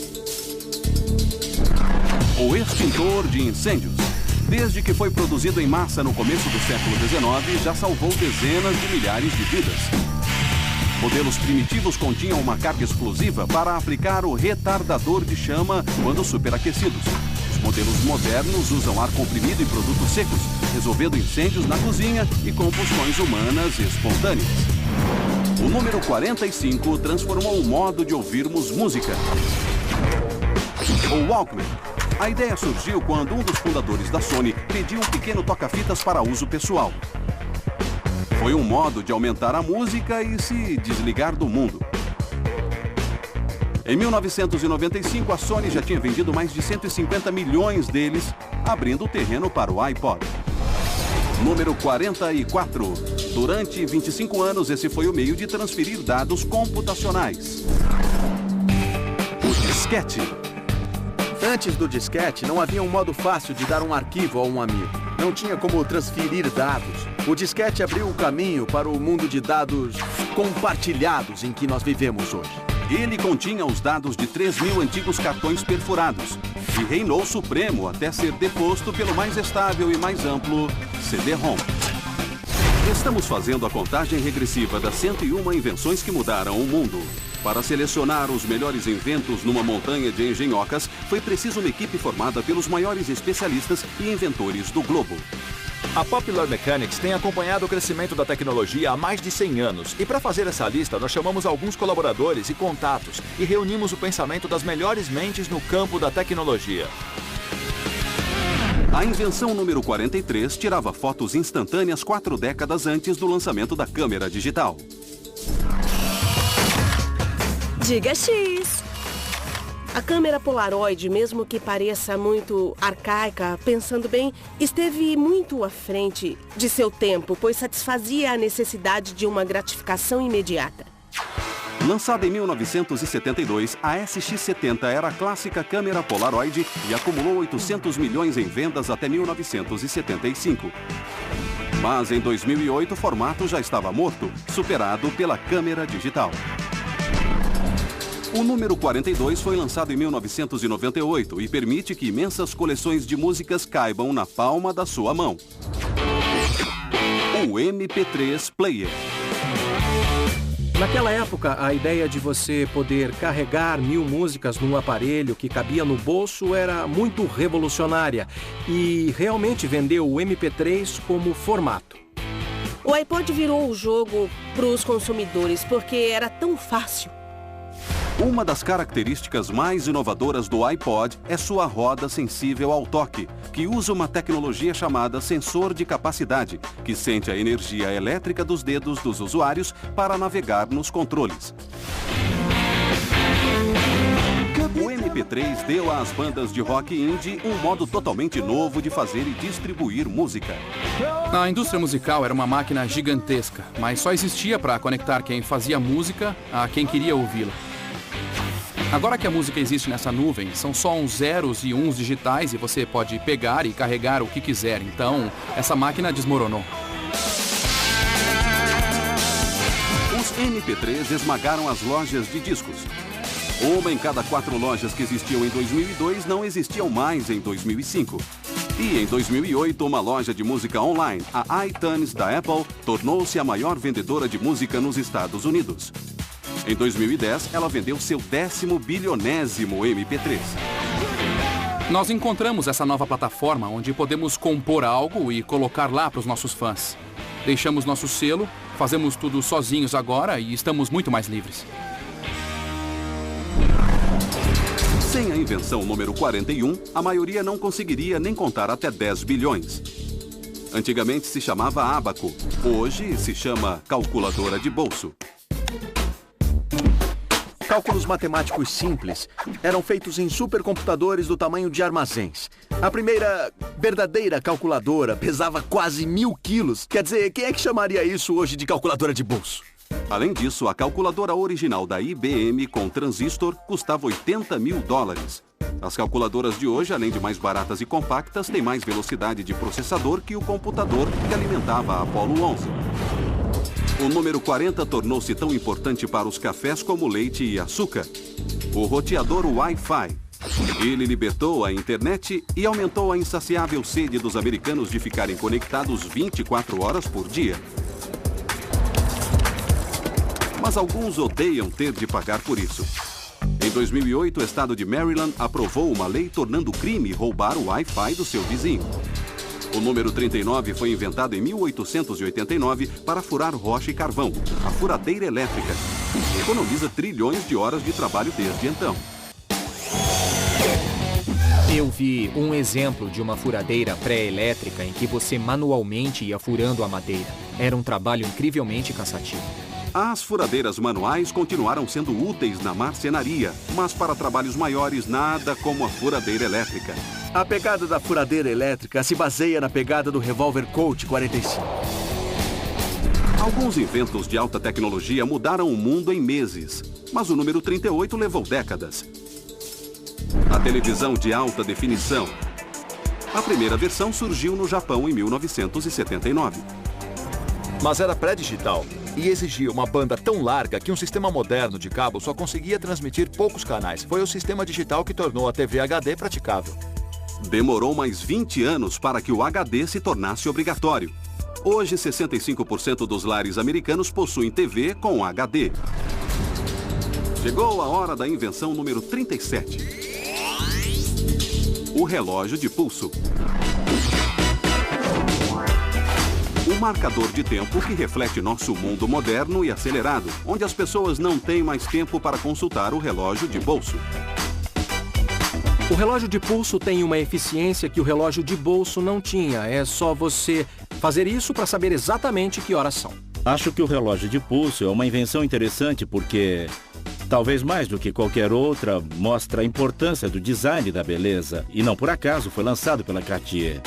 O extintor de incêndios. Desde que foi produzido em massa no começo do século XIX, já salvou dezenas de milhares de vidas. Modelos primitivos continham uma carga explosiva para aplicar o retardador de chama quando superaquecidos. Os modelos modernos usam ar comprimido e produtos secos, resolvendo incêndios na cozinha e combustões humanas espontâneas. O número 45 transformou o modo de ouvirmos música. O Walkman. A ideia surgiu quando um dos fundadores da Sony pediu um pequeno toca-fitas para uso pessoal. Foi um modo de aumentar a música e se desligar do mundo. Em 1995, a Sony já tinha vendido mais de 150 milhões deles, abrindo o terreno para o iPod. Número 44. Durante 25 anos, esse foi o meio de transferir dados computacionais. O disquete. Antes do disquete, não havia um modo fácil de dar um arquivo a um amigo. Não tinha como transferir dados. O disquete abriu o caminho para o mundo de dados compartilhados em que nós vivemos hoje. Ele continha os dados de 3.000 antigos cartões perfurados e reinou supremo até ser deposto pelo mais estável e mais amplo CD-ROM. Estamos fazendo a contagem regressiva das 101 invenções que mudaram o mundo. Para selecionar os melhores inventos numa montanha de engenhocas, foi preciso uma equipe formada pelos maiores especialistas e inventores do globo. A Popular Mechanics tem acompanhado o crescimento da tecnologia há mais de 100 anos. E para fazer essa lista, nós chamamos alguns colaboradores e contatos e reunimos o pensamento das melhores mentes no campo da tecnologia. A invenção número 43 tirava fotos instantâneas 4 décadas antes do lançamento da câmera digital. Diga X! A câmera Polaroid, mesmo que pareça muito arcaica, pensando bem, esteve muito à frente de seu tempo, pois satisfazia a necessidade de uma gratificação imediata. Lançada em 1972, a SX-70 era a clássica câmera Polaroid e acumulou 800 milhões em vendas até 1975. Mas em 2008 o formato já estava morto, superado pela câmera digital. O número 42 foi lançado em 1998 e permite que imensas coleções de músicas caibam na palma da sua mão. O MP3 Player. Naquela época, a ideia de você poder carregar 1000 músicas num aparelho que cabia no bolso era muito revolucionária e realmente vendeu o MP3 como formato. O iPod virou o jogo para os consumidores porque era tão fácil. Uma das características mais inovadoras do iPod é sua roda sensível ao toque, que usa uma tecnologia chamada sensor de capacidade, que sente a energia elétrica dos dedos dos usuários para navegar nos controles. O MP3 deu às bandas de rock indie um modo totalmente novo de fazer e distribuir música. A indústria musical era uma máquina gigantesca, mas só existia para conectar quem fazia música a quem queria ouvi-la. Agora que a música existe nessa nuvem, são só uns zeros e uns digitais e você pode pegar e carregar o que quiser. Então, essa máquina desmoronou. Os MP3 esmagaram as lojas de discos. Uma em cada 4 lojas que existiam em 2002 não existiam mais em 2005. E em 2008, uma loja de música online, a iTunes da Apple, tornou-se a maior vendedora de música nos Estados Unidos. Em 2010, ela vendeu seu 10º bilionésimo MP3. Nós encontramos essa nova plataforma onde podemos compor algo e colocar lá para os nossos fãs. Deixamos nosso selo, fazemos tudo sozinhos agora e estamos muito mais livres. Sem a invenção número 41, a maioria não conseguiria nem contar até 10 bilhões. Antigamente se chamava ábaco, hoje se chama calculadora de bolso. Cálculos matemáticos simples eram feitos em supercomputadores do tamanho de armazéns. A primeira verdadeira calculadora pesava quase 1000 quilos. Quer dizer, quem é que chamaria isso hoje de calculadora de bolso? Além disso, a calculadora original da IBM com transistor custava $80 mil. As calculadoras de hoje, além de mais baratas e compactas, têm mais velocidade de processador que o computador que alimentava a Apollo 11. O número 40 tornou-se tão importante para os cafés como leite e açúcar. O roteador Wi-Fi. Ele libertou a internet e aumentou a insaciável sede dos americanos de ficarem conectados 24 horas por dia. Mas alguns odeiam ter de pagar por isso. Em 2008, o estado de Maryland aprovou uma lei tornando crime roubar o Wi-Fi do seu vizinho. O número 39 foi inventado em 1889 para furar rocha e carvão, a furadeira elétrica. Economiza trilhões de horas de trabalho desde então. Eu vi um exemplo de uma furadeira pré-elétrica em que você manualmente ia furando a madeira. Era um trabalho incrivelmente cansativo. As furadeiras manuais continuaram sendo úteis na marcenaria, mas para trabalhos maiores, nada como a furadeira elétrica. A pegada da furadeira elétrica se baseia na pegada do revólver Colt 45. Alguns inventos de alta tecnologia mudaram o mundo em meses, mas o número 38 levou décadas. A televisão de alta definição. A primeira versão surgiu no Japão em 1979. Mas era pré-digital e exigia uma banda tão larga que um sistema moderno de cabo só conseguia transmitir poucos canais. Foi o sistema digital que tornou a TV HD praticável. Demorou mais 20 anos para que o HD se tornasse obrigatório. Hoje, 65% dos lares americanos possuem TV com HD. Chegou a hora da invenção número 37. O relógio de pulso. Um marcador de tempo que reflete nosso mundo moderno e acelerado, onde as pessoas não têm mais tempo para consultar o relógio de bolso. O relógio de pulso tem uma eficiência que o relógio de bolso não tinha. É só você fazer isso para saber exatamente que horas são. Acho que o relógio de pulso é uma invenção interessante porque, talvez mais do que qualquer outra, mostra a importância do design da beleza. E não por acaso foi lançado pela Cartier.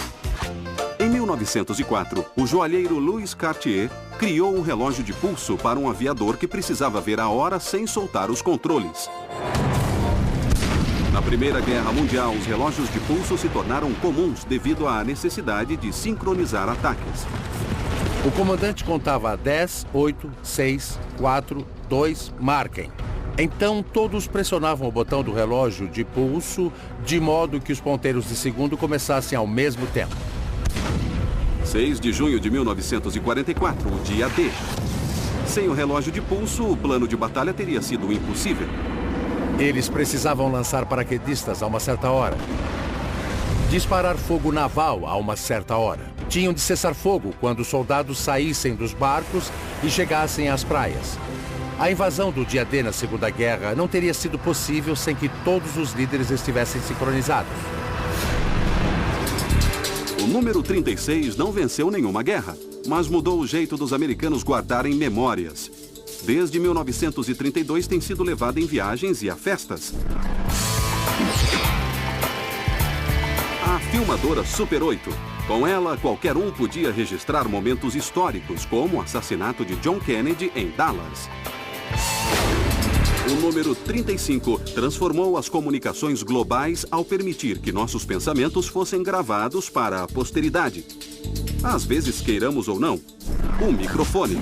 Em 1904, o joalheiro Louis Cartier criou um relógio de pulso para um aviador que precisava ver a hora sem soltar os controles. Na Primeira Guerra Mundial, os relógios de pulso se tornaram comuns devido à necessidade de sincronizar ataques. O comandante contava 10, 8, 6, 4, 2, marquem. Então todos pressionavam o botão do relógio de pulso de modo que os ponteiros de segundo começassem ao mesmo tempo. 6 de junho de 1944, o dia D. Sem o relógio de pulso, o plano de batalha teria sido impossível. Eles precisavam lançar paraquedistas a uma certa hora. Disparar fogo naval a uma certa hora. Tinham de cessar fogo quando os soldados saíssem dos barcos e chegassem às praias. A invasão do dia D na Segunda Guerra não teria sido possível sem que todos os líderes estivessem sincronizados. O número 36 não venceu nenhuma guerra, mas mudou o jeito dos americanos guardarem memórias. Desde 1932 tem sido levado em viagens e a festas. A filmadora Super 8. Com ela, qualquer um podia registrar momentos históricos, como o assassinato de John Kennedy em Dallas. O número 35 transformou as comunicações globais ao permitir que nossos pensamentos fossem gravados para a posteridade. Às vezes, queiramos ou não, o microfone.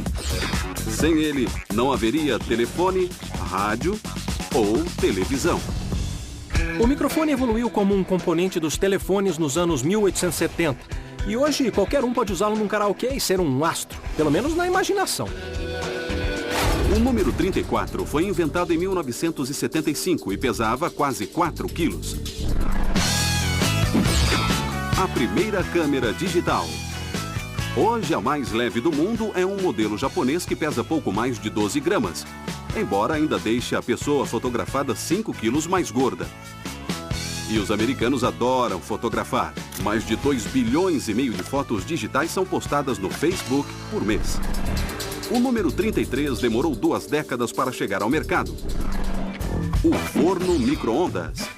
Sem ele, não haveria telefone, rádio ou televisão. O microfone evoluiu como um componente dos telefones nos anos 1870. E hoje, qualquer um pode usá-lo num karaokê e ser um astro, pelo menos na imaginação. O número 34 foi inventado em 1975 e pesava quase 4 quilos. A primeira câmera digital. Hoje, a mais leve do mundo é um modelo japonês que pesa pouco mais de 12 gramas, embora ainda deixe a pessoa fotografada 5 quilos mais gorda. E os americanos adoram fotografar. Mais de 2 bilhões e meio de fotos digitais são postadas no Facebook por mês. O número 33 demorou 2 décadas para chegar ao mercado. O forno micro-ondas.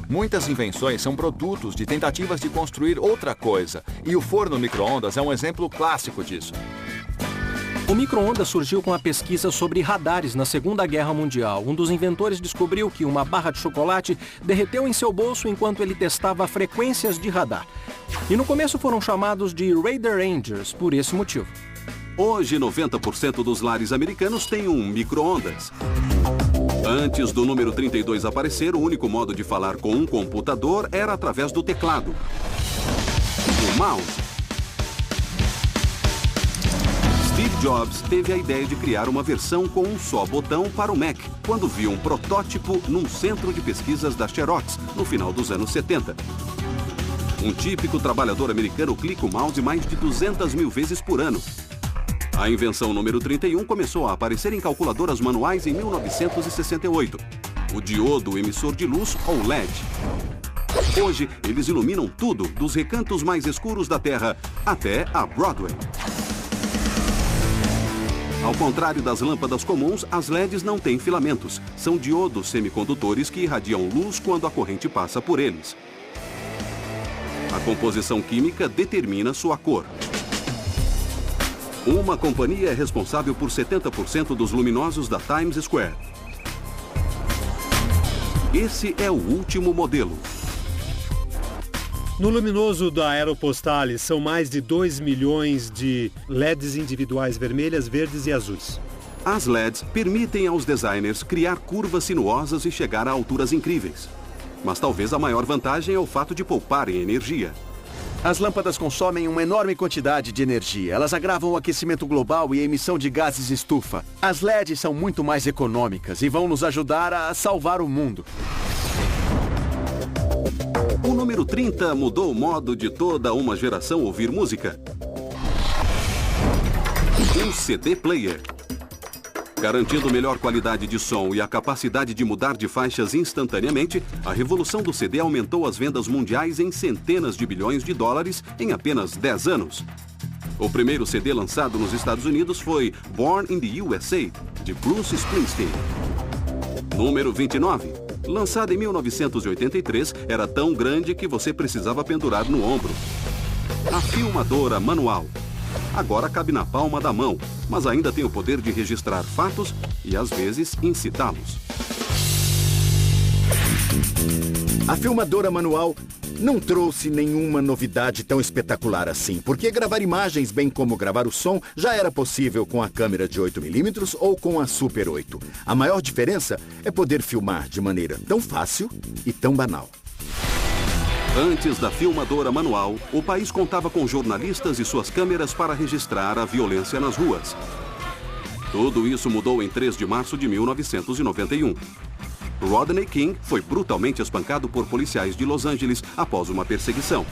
Muitas invenções são produtos de tentativas de construir outra coisa. E o forno micro-ondas é um exemplo clássico disso. O micro-ondas surgiu com a pesquisa sobre radares na Segunda Guerra Mundial. Um dos inventores descobriu que uma barra de chocolate derreteu em seu bolso enquanto ele testava frequências de radar. E no começo foram chamados de Radar Rangers por esse motivo. Hoje, 90% dos lares americanos têm um micro-ondas. Antes do número 32 aparecer, o único modo de falar com um computador era através do teclado. O mouse. Steve Jobs teve a ideia de criar uma versão com um só botão para o Mac, quando viu um protótipo num centro de pesquisas da Xerox, no final dos anos 70. Um típico trabalhador americano clica o mouse mais de 200 mil vezes por ano. A invenção número 31 começou a aparecer em calculadoras manuais em 1968. O diodo emissor de luz ou LED. Hoje, eles iluminam tudo, dos recantos mais escuros da Terra até a Broadway. Ao contrário das lâmpadas comuns, as LEDs não têm filamentos. São diodos semicondutores que irradiam luz quando a corrente passa por eles. A composição química determina sua cor. Uma companhia é responsável por 70% dos luminosos da Times Square. Esse é o último modelo. No luminoso da Aeropostale são mais de 2 milhões de LEDs individuais vermelhas, verdes e azuis. As LEDs permitem aos designers criar curvas sinuosas e chegar a alturas incríveis. Mas talvez a maior vantagem é o fato de pouparem energia. As lâmpadas consomem uma enorme quantidade de energia. Elas agravam o aquecimento global e a emissão de gases estufa. As LEDs são muito mais econômicas e vão nos ajudar a salvar o mundo. O número 30 mudou o modo de toda uma geração ouvir música. Um CD player. Garantindo melhor qualidade de som e a capacidade de mudar de faixas instantaneamente, a revolução do CD aumentou as vendas mundiais em centenas de bilhões de dólares em apenas 10 anos. O primeiro CD lançado nos Estados Unidos foi Born in the USA, de Bruce Springsteen. Número 29. Lançado em 1983, era tão grande que você precisava pendurar no ombro. A filmadora manual. Agora cabe na palma da mão, mas ainda tem o poder de registrar fatos e, às vezes, incitá-los. A filmadora manual não trouxe nenhuma novidade tão espetacular assim, porque gravar imagens, bem como gravar o som, já era possível com a câmera de 8mm ou com a Super 8. A maior diferença é poder filmar de maneira tão fácil e tão banal. Antes da filmadora manual, o país contava com jornalistas e suas câmeras para registrar a violência nas ruas. Tudo isso mudou em 3 de março de 1991. Rodney King foi brutalmente espancado por policiais de Los Angeles após uma perseguição.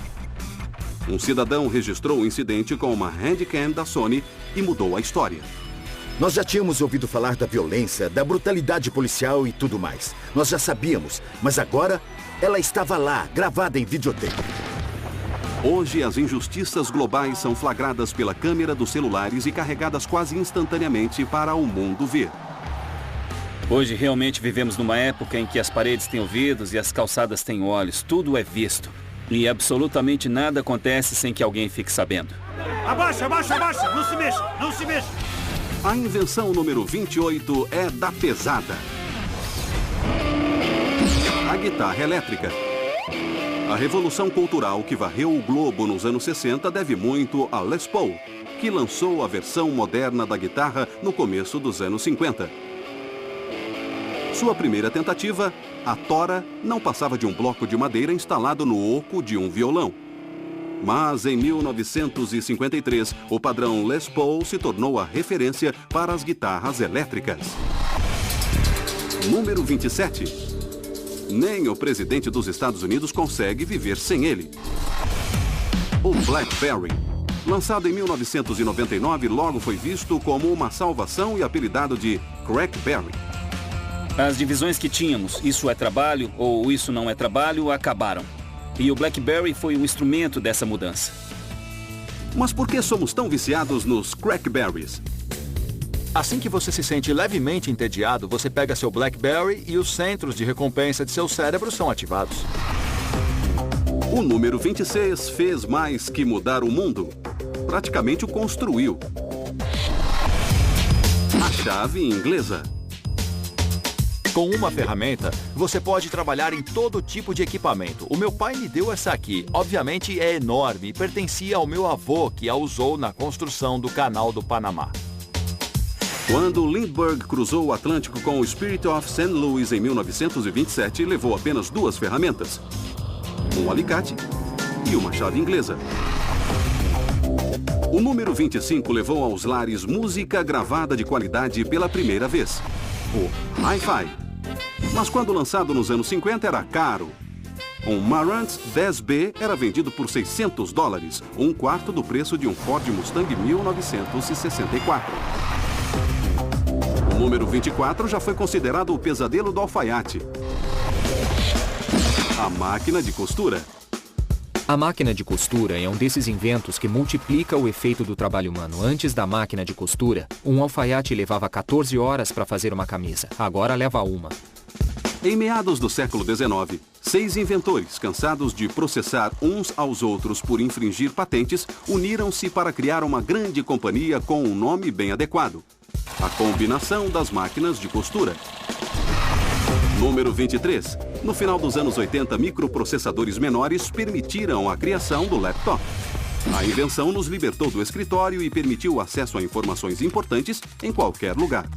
Um cidadão registrou o incidente com uma handcam da Sony e mudou a história. Nós já tínhamos ouvido falar da violência, da brutalidade policial e tudo mais. Nós já sabíamos, mas agora ela estava lá, gravada em videotape. Hoje, as injustiças globais são flagradas pela câmera dos celulares e carregadas quase instantaneamente para o mundo ver. Hoje, realmente vivemos numa época em que as paredes têm ouvidos e as calçadas têm olhos. Tudo é visto. E absolutamente nada acontece sem que alguém fique sabendo. Abaixa, abaixa, abaixa! Não se mexa, não se mexa! A invenção número 28 é da pesada. A guitarra elétrica. A revolução cultural que varreu o globo nos anos 60 deve muito a Les Paul, que lançou a versão moderna da guitarra no começo dos anos 50. Sua primeira tentativa, a tora, não passava de um bloco de madeira instalado no oco de um violão. Mas em 1953, o padrão Les Paul se tornou a referência para as guitarras elétricas. Número 27. Nem o presidente dos Estados Unidos consegue viver sem ele. O BlackBerry. Lançado em 1999, logo foi visto como uma salvação e apelidado de Crackberry. As divisões que tínhamos, isso é trabalho ou isso não é trabalho, acabaram. E o BlackBerry foi o instrumento dessa mudança. Mas por que somos tão viciados nos Crackberries? Assim que você se sente levemente entediado, você pega seu BlackBerry e os centros de recompensa de seu cérebro são ativados. O número 26 fez mais que mudar o mundo. Praticamente o construiu. A chave inglesa. Com uma ferramenta, você pode trabalhar em todo tipo de equipamento. O meu pai me deu essa aqui. Obviamente é enorme e pertencia ao meu avô, que a usou na construção do Canal do Panamá. Quando Lindbergh cruzou o Atlântico com o Spirit of St. Louis em 1927, levou apenas 2 ferramentas. Um alicate e uma chave inglesa. O número 25 levou aos lares música gravada de qualidade pela primeira vez. O Hi-Fi. Mas quando lançado nos anos 50 era caro. Um Marantz 10B era vendido por $600, um quarto do preço de um Ford Mustang 1964. O número 24 já foi considerado o pesadelo do alfaiate. A máquina de costura. A máquina de costura é um desses inventos que multiplica o efeito do trabalho humano. Antes da máquina de costura, um alfaiate levava 14 horas para fazer uma camisa. Agora leva 1. Em meados do século XIX, 6 inventores, cansados de processar uns aos outros por infringir patentes, uniram-se para criar uma grande companhia com um nome bem adequado: a combinação das máquinas de costura. Número 23. No final dos anos 80, microprocessadores menores permitiram a criação do laptop. A invenção nos libertou do escritório e permitiu acesso a informações importantes em qualquer lugar.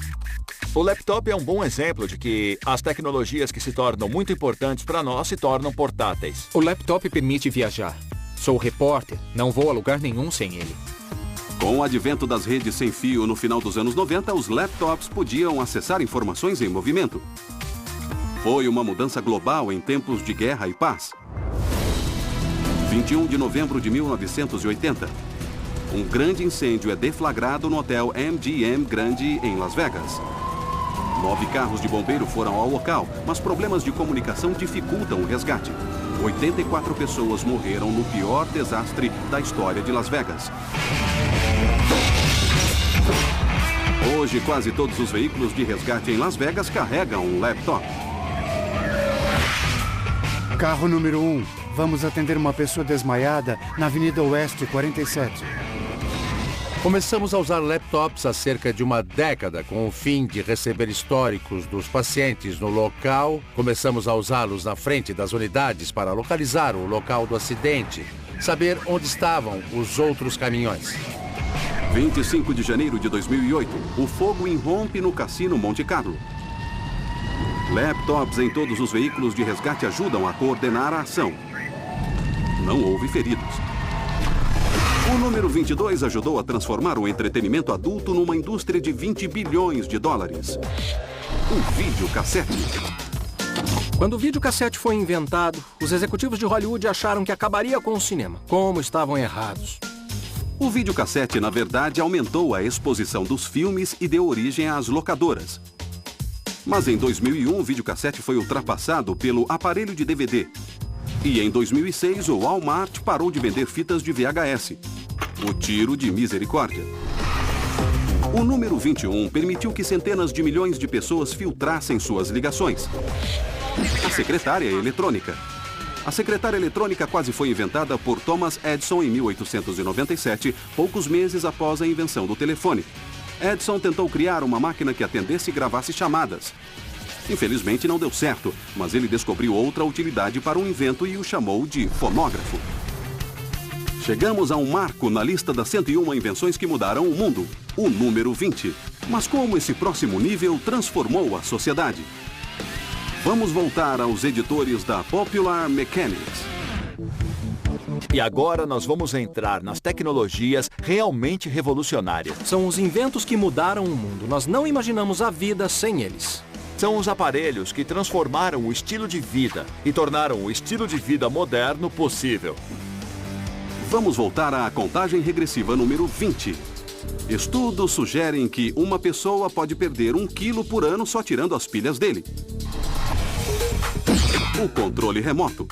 O laptop é um bom exemplo de que as tecnologias que se tornam muito importantes para nós se tornam portáteis. O laptop permite viajar. Sou repórter, não vou a lugar nenhum sem ele. Com o advento das redes sem fio no final dos anos 90, os laptops podiam acessar informações em movimento. Foi uma mudança global em tempos de guerra e paz. 21 de novembro de 1980. Um grande incêndio é deflagrado no hotel MGM Grand em Las Vegas. 9 carros de bombeiro foram ao local, mas problemas de comunicação dificultam o resgate. 84 pessoas morreram no pior desastre da história de Las Vegas. Hoje, quase todos os veículos de resgate em Las Vegas carregam um laptop. Carro número 1. Vamos atender uma pessoa desmaiada na Avenida Oeste 47. Começamos a usar laptops há cerca de uma década com o fim de receber históricos dos pacientes no local. Começamos a usá-los na frente das unidades para localizar o local do acidente, saber onde estavam os outros caminhões. 25 de janeiro de 2008, o fogo irrompe no Cassino Monte Carlo. Laptops em todos os veículos de resgate ajudam a coordenar a ação. Não houve feridos. O número 22 ajudou a transformar o entretenimento adulto numa indústria de $20 bilhões. Um videocassete. Quando o videocassete foi inventado, os executivos de Hollywood acharam que acabaria com o cinema. Como estavam errados. O videocassete, na verdade, aumentou a exposição dos filmes e deu origem às locadoras. Mas em 2001, o videocassete foi ultrapassado pelo aparelho de DVD. E em 2006, o Walmart parou de vender fitas de VHS. O tiro de misericórdia. O número 21 permitiu que centenas de milhões de pessoas filtrassem suas ligações. A secretária eletrônica. A secretária eletrônica quase foi inventada por Thomas Edison em 1897, poucos meses após a invenção do telefone. Edison tentou criar uma máquina que atendesse e gravasse chamadas. Infelizmente não deu certo, mas ele descobriu outra utilidade para o invento e o chamou de fonógrafo. Chegamos a um marco na lista das 101 invenções que mudaram o mundo, o número 20. Mas como esse próximo nível transformou a sociedade? Vamos voltar aos editores da Popular Mechanics. E agora nós vamos entrar nas tecnologias realmente revolucionárias. São os inventos que mudaram o mundo. Nós não imaginamos a vida sem eles. São os aparelhos que transformaram o estilo de vida e tornaram o estilo de vida moderno possível. Vamos voltar à contagem regressiva número 20. Estudos sugerem que uma pessoa pode perder 1 quilo por ano só tirando as pilhas dele. O controle remoto.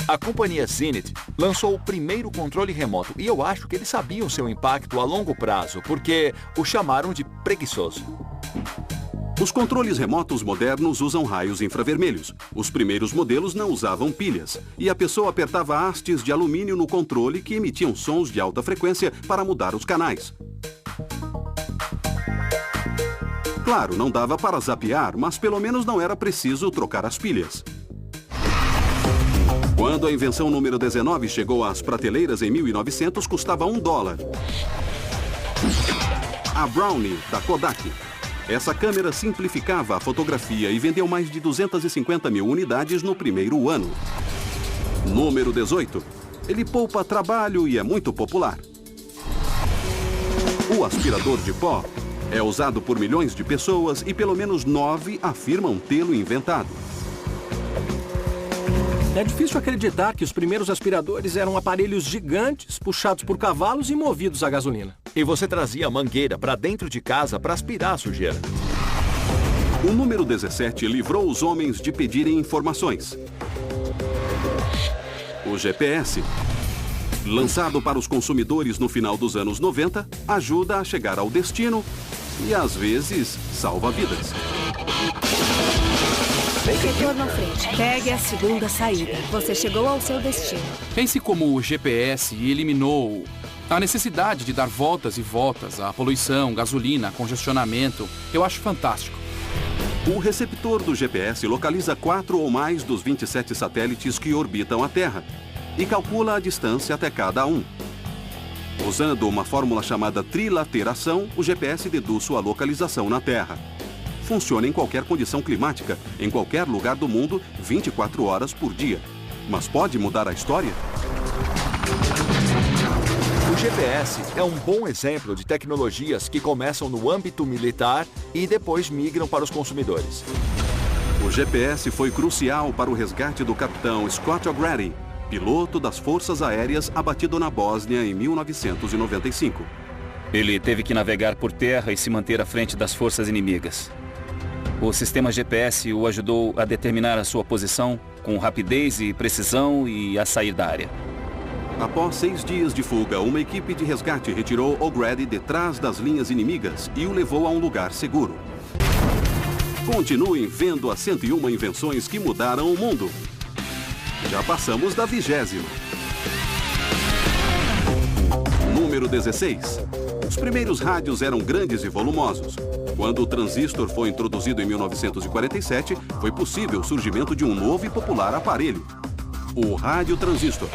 A companhia Zenith lançou o primeiro controle remoto e eu acho que eles sabiam seu impacto a longo prazo, porque o chamaram de preguiçoso. Os controles remotos modernos usam raios infravermelhos. Os primeiros modelos não usavam pilhas, e a pessoa apertava hastes de alumínio no controle que emitiam sons de alta frequência para mudar os canais. Claro, não dava para zapear, mas pelo menos não era preciso trocar as pilhas. Quando a invenção número 19 chegou às prateleiras em 1900, custava $1. A Brownie, da Kodak. Essa câmera simplificava a fotografia e vendeu mais de 250 mil unidades no primeiro ano. Número 18. Ele poupa trabalho e é muito popular. O aspirador de pó é usado por milhões de pessoas e pelo menos 9 afirmam tê-lo inventado. É difícil acreditar que os primeiros aspiradores eram aparelhos gigantes, puxados por cavalos e movidos a gasolina. E você trazia a mangueira para dentro de casa para aspirar a sujeira. O número 17 livrou os homens de pedirem informações. O GPS, lançado para os consumidores no final dos anos 90, ajuda a chegar ao destino e, às vezes, salva vidas. Retorno à frente. Pegue a segunda saída. Você chegou ao seu destino. Pense como o GPS eliminou a necessidade de dar voltas e voltas, a poluição, gasolina, congestionamento. Eu acho fantástico. O receptor do GPS localiza 4 ou mais dos 27 satélites que orbitam a Terra e calcula a distância até cada um. Usando uma fórmula chamada trilateração, o GPS deduz sua localização na Terra. Funciona em qualquer condição climática, em qualquer lugar do mundo, 24 horas por dia. Mas pode mudar a história? O GPS é um bom exemplo de tecnologias que começam no âmbito militar e depois migram para os consumidores. O GPS foi crucial para o resgate do capitão Scott O'Grady, piloto das Forças Aéreas abatido na Bósnia em 1995. Ele teve que navegar por terra e se manter à frente das forças inimigas. O sistema GPS o ajudou a determinar a sua posição com rapidez e precisão e a sair da área. Após 6 dias de fuga, uma equipe de resgate retirou O'Grady detrás das linhas inimigas e o levou a um lugar seguro. Continuem vendo as 101 invenções que mudaram o mundo. Já passamos da 20ª. Número 16. Os primeiros rádios eram grandes e volumosos. Quando o transistor foi introduzido em 1947, foi possível o surgimento de um novo e popular aparelho, o radiotransistor.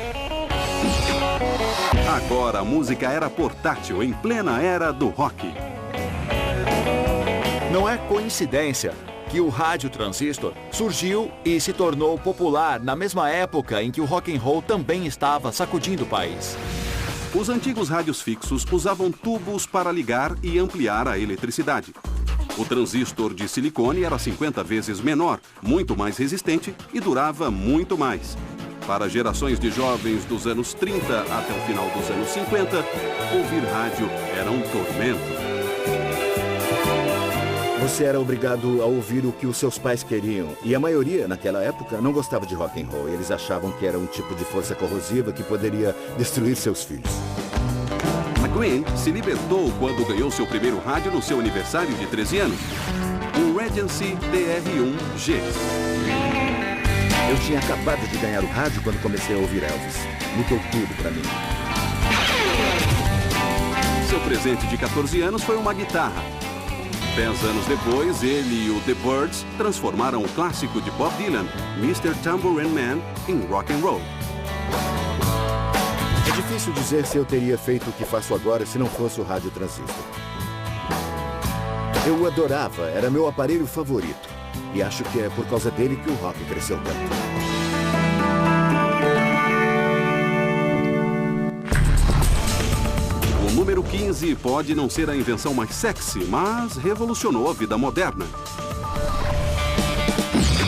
Agora a música era portátil, em plena era do rock. Não é coincidência que o radiotransistor surgiu e se tornou popular na mesma época em que o rock and roll também estava sacudindo o país. Os antigos rádios fixos usavam tubos para ligar e ampliar a eletricidade. O transistor de silicone era 50 vezes menor, muito mais resistente e durava muito mais. Para gerações de jovens dos anos 30 até o final dos anos 50, ouvir rádio era um tormento. Você era obrigado a ouvir o que os seus pais queriam. E a maioria, naquela época, não gostava de rock and roll. Eles achavam que era um tipo de força corrosiva que poderia destruir seus filhos. McGuinn se libertou quando ganhou seu primeiro rádio no seu aniversário de 13 anos. Um Regency TR-1G. Eu tinha acabado de ganhar o rádio quando comecei a ouvir Elvis. Mudou tudo pra mim. Seu presente de 14 anos foi uma guitarra. 10 anos depois, ele e o The Byrds transformaram o clássico de Bob Dylan, Mr. Tambourine Man, em rock and roll. É difícil dizer se eu teria feito o que faço agora se não fosse o rádio transistor. Eu o adorava, era meu aparelho favorito. E acho que é por causa dele que o rock cresceu tanto. O número 15 pode não ser a invenção mais sexy, mas revolucionou a vida moderna.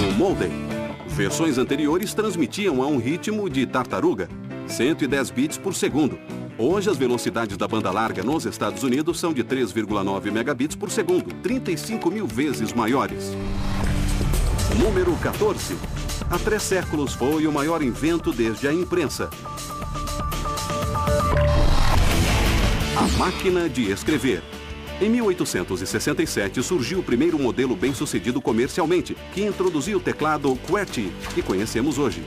O modem. Versões anteriores transmitiam a um ritmo de tartaruga, 110 bits por segundo. Hoje, as velocidades da banda larga nos Estados Unidos são de 3,9 megabits por segundo, 35 mil vezes maiores. Número 14. Há 3 séculos foi o maior invento desde a imprensa. A máquina de escrever. Em 1867 surgiu o primeiro modelo bem-sucedido comercialmente, que introduziu o teclado QWERTY, que conhecemos hoje.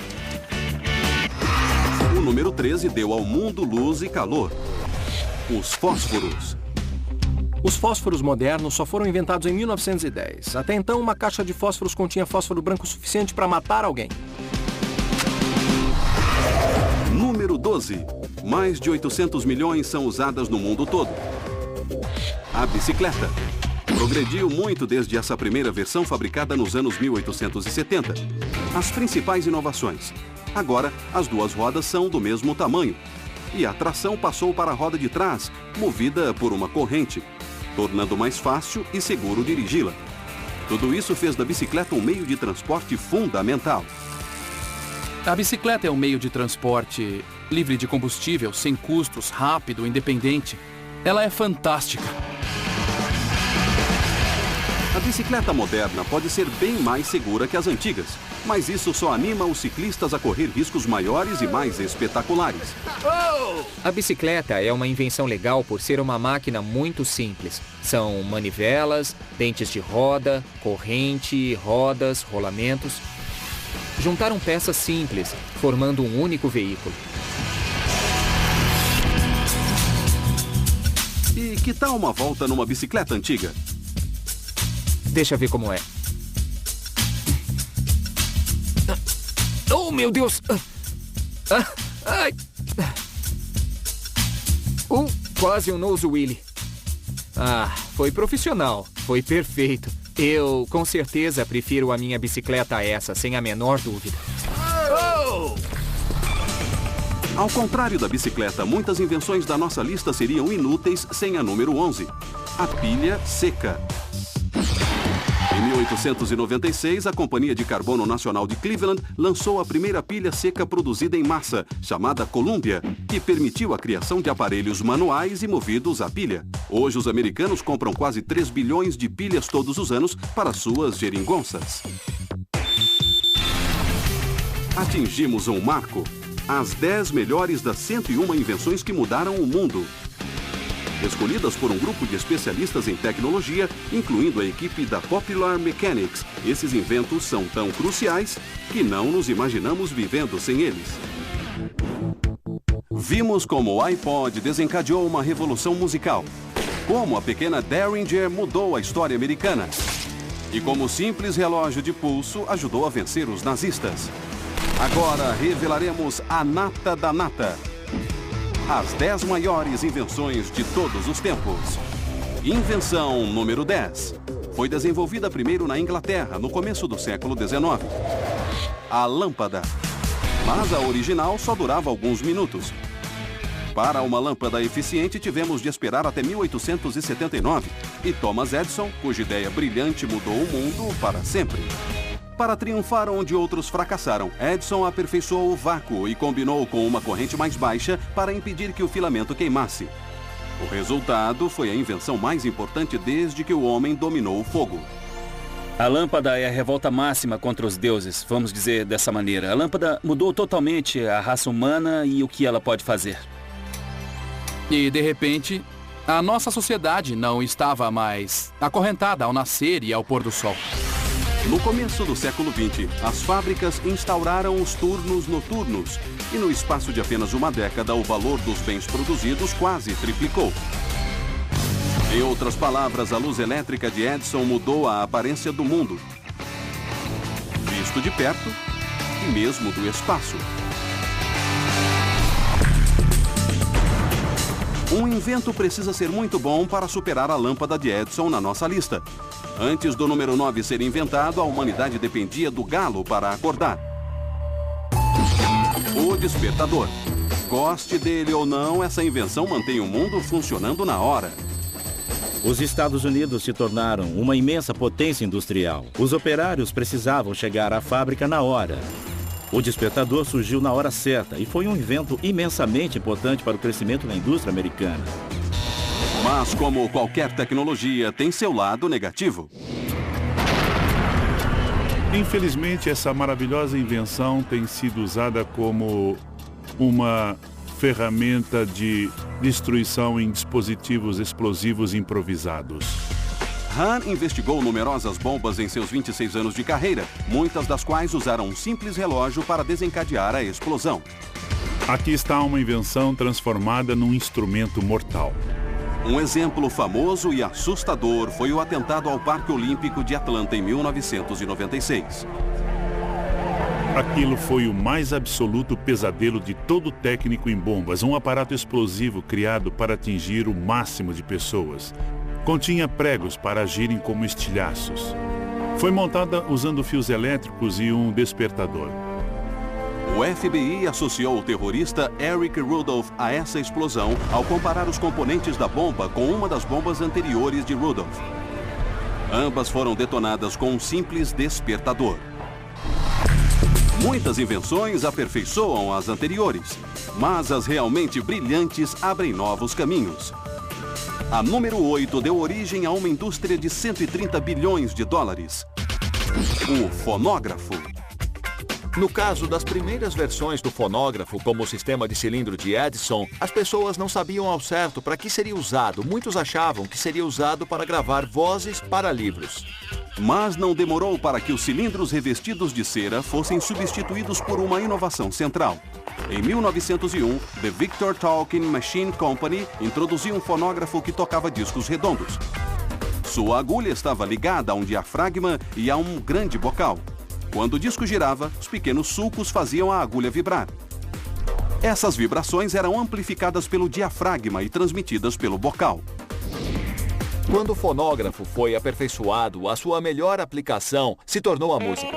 O número 13 deu ao mundo luz e calor. Os fósforos. Os fósforos modernos só foram inventados em 1910. Até então, uma caixa de fósforos continha fósforo branco suficiente para matar alguém. Número 12. Mais de 800 milhões são usadas no mundo todo. A bicicleta. Progrediu muito desde essa primeira versão fabricada nos anos 1870. As principais inovações. Agora, as 2 rodas são do mesmo tamanho. E a tração passou para a roda de trás, movida por uma corrente, tornando mais fácil e seguro dirigi-la. Tudo isso fez da bicicleta um meio de transporte fundamental. A bicicleta é um meio de transporte livre de combustível, sem custos, rápido, independente. Ela é fantástica. A bicicleta moderna pode ser bem mais segura que as antigas, mas isso só anima os ciclistas a correr riscos maiores e mais espetaculares. A bicicleta é uma invenção legal por ser uma máquina muito simples. São manivelas, dentes de roda, corrente, rodas, rolamentos. Juntaram peças simples, formando um único veículo. E que tal uma volta numa bicicleta antiga? Deixa ver como é. Oh, meu Deus! Ai! Quase um nose wheelie. Foi profissional. Foi perfeito. Eu, com certeza, prefiro a minha bicicleta a essa, sem a menor dúvida. Ao contrário da bicicleta, muitas invenções da nossa lista seriam inúteis sem a número 11. A pilha seca. Em 1896, a Companhia de Carbono Nacional de Cleveland lançou a primeira pilha seca produzida em massa, chamada Columbia, que permitiu a criação de aparelhos manuais e movidos a pilha. Hoje, os americanos compram quase 3 bilhões de pilhas todos os anos para suas geringonças. Atingimos um marco. As 10 melhores das 101 invenções que mudaram o mundo. Escolhidas por um grupo de especialistas em tecnologia, incluindo a equipe da Popular Mechanics. Esses inventos são tão cruciais que não nos imaginamos vivendo sem eles. Vimos como o iPod desencadeou uma revolução musical, como a pequena Derringer mudou a história americana e como o simples relógio de pulso ajudou a vencer os nazistas. Agora revelaremos a nata da nata. As 10 maiores invenções de todos os tempos. Invenção número 10. Foi desenvolvida primeiro na Inglaterra, no começo do século XIX. A lâmpada. Mas a original só durava alguns minutos. Para uma lâmpada eficiente, tivemos de esperar até 1879. E Thomas Edison, cuja ideia brilhante mudou o mundo para sempre. Para triunfar onde outros fracassaram, Edison aperfeiçoou o vácuo e combinou com uma corrente mais baixa para impedir que o filamento queimasse. O resultado foi a invenção mais importante desde que o homem dominou o fogo. A lâmpada é a revolta máxima contra os deuses, vamos dizer dessa maneira. A lâmpada mudou totalmente a raça humana e o que ela pode fazer. E, de repente, a nossa sociedade não estava mais acorrentada ao nascer e ao pôr do sol. No começo do século XX, as fábricas instauraram os turnos noturnos e no espaço de apenas uma década, o valor dos bens produzidos quase triplicou. Em outras palavras, a luz elétrica de Edison mudou a aparência do mundo, visto de perto e mesmo do espaço. Um invento precisa ser muito bom para superar a lâmpada de Edison na nossa lista. Antes do número 9 ser inventado, a humanidade dependia do galo para acordar. O despertador. Goste dele ou não, essa invenção mantém o mundo funcionando na hora. Os Estados Unidos se tornaram uma imensa potência industrial. Os operários precisavam chegar à fábrica na hora. O despertador surgiu na hora certa e foi um invento imensamente importante para o crescimento da indústria americana. Mas, como qualquer tecnologia, tem seu lado negativo. Infelizmente, essa maravilhosa invenção tem sido usada como uma ferramenta de destruição em dispositivos explosivos improvisados. Hahn investigou numerosas bombas em seus 26 anos de carreira, muitas das quais usaram um simples relógio para desencadear a explosão. Aqui está uma invenção transformada num instrumento mortal. Um exemplo famoso e assustador foi o atentado ao Parque Olímpico de Atlanta em 1996. Aquilo foi o mais absoluto pesadelo de todo técnico em bombas, um aparato explosivo criado para atingir o máximo de pessoas. Continha pregos para agirem como estilhaços. Foi montada usando fios elétricos e um despertador. O FBI associou o terrorista Eric Rudolph a essa explosão ao comparar os componentes da bomba com uma das bombas anteriores de Rudolph. Ambas foram detonadas com um simples despertador. Muitas invenções aperfeiçoam as anteriores, mas as realmente brilhantes abrem novos caminhos. A número 8 deu origem a uma indústria de 130 bilhões de dólares. O fonógrafo. No caso das primeiras versões do fonógrafo, como o sistema de cilindro de Edison, as pessoas não sabiam ao certo para que seria usado. Muitos achavam que seria usado para gravar vozes para livros. Mas não demorou para que os cilindros revestidos de cera fossem substituídos por uma inovação central. Em 1901, The Victor Talking Machine Company introduziu um fonógrafo que tocava discos redondos. Sua agulha estava ligada a um diafragma e a um grande bocal. Quando o disco girava, os pequenos sulcos faziam a agulha vibrar. Essas vibrações eram amplificadas pelo diafragma e transmitidas pelo bocal. Quando o fonógrafo foi aperfeiçoado, a sua melhor aplicação se tornou a música.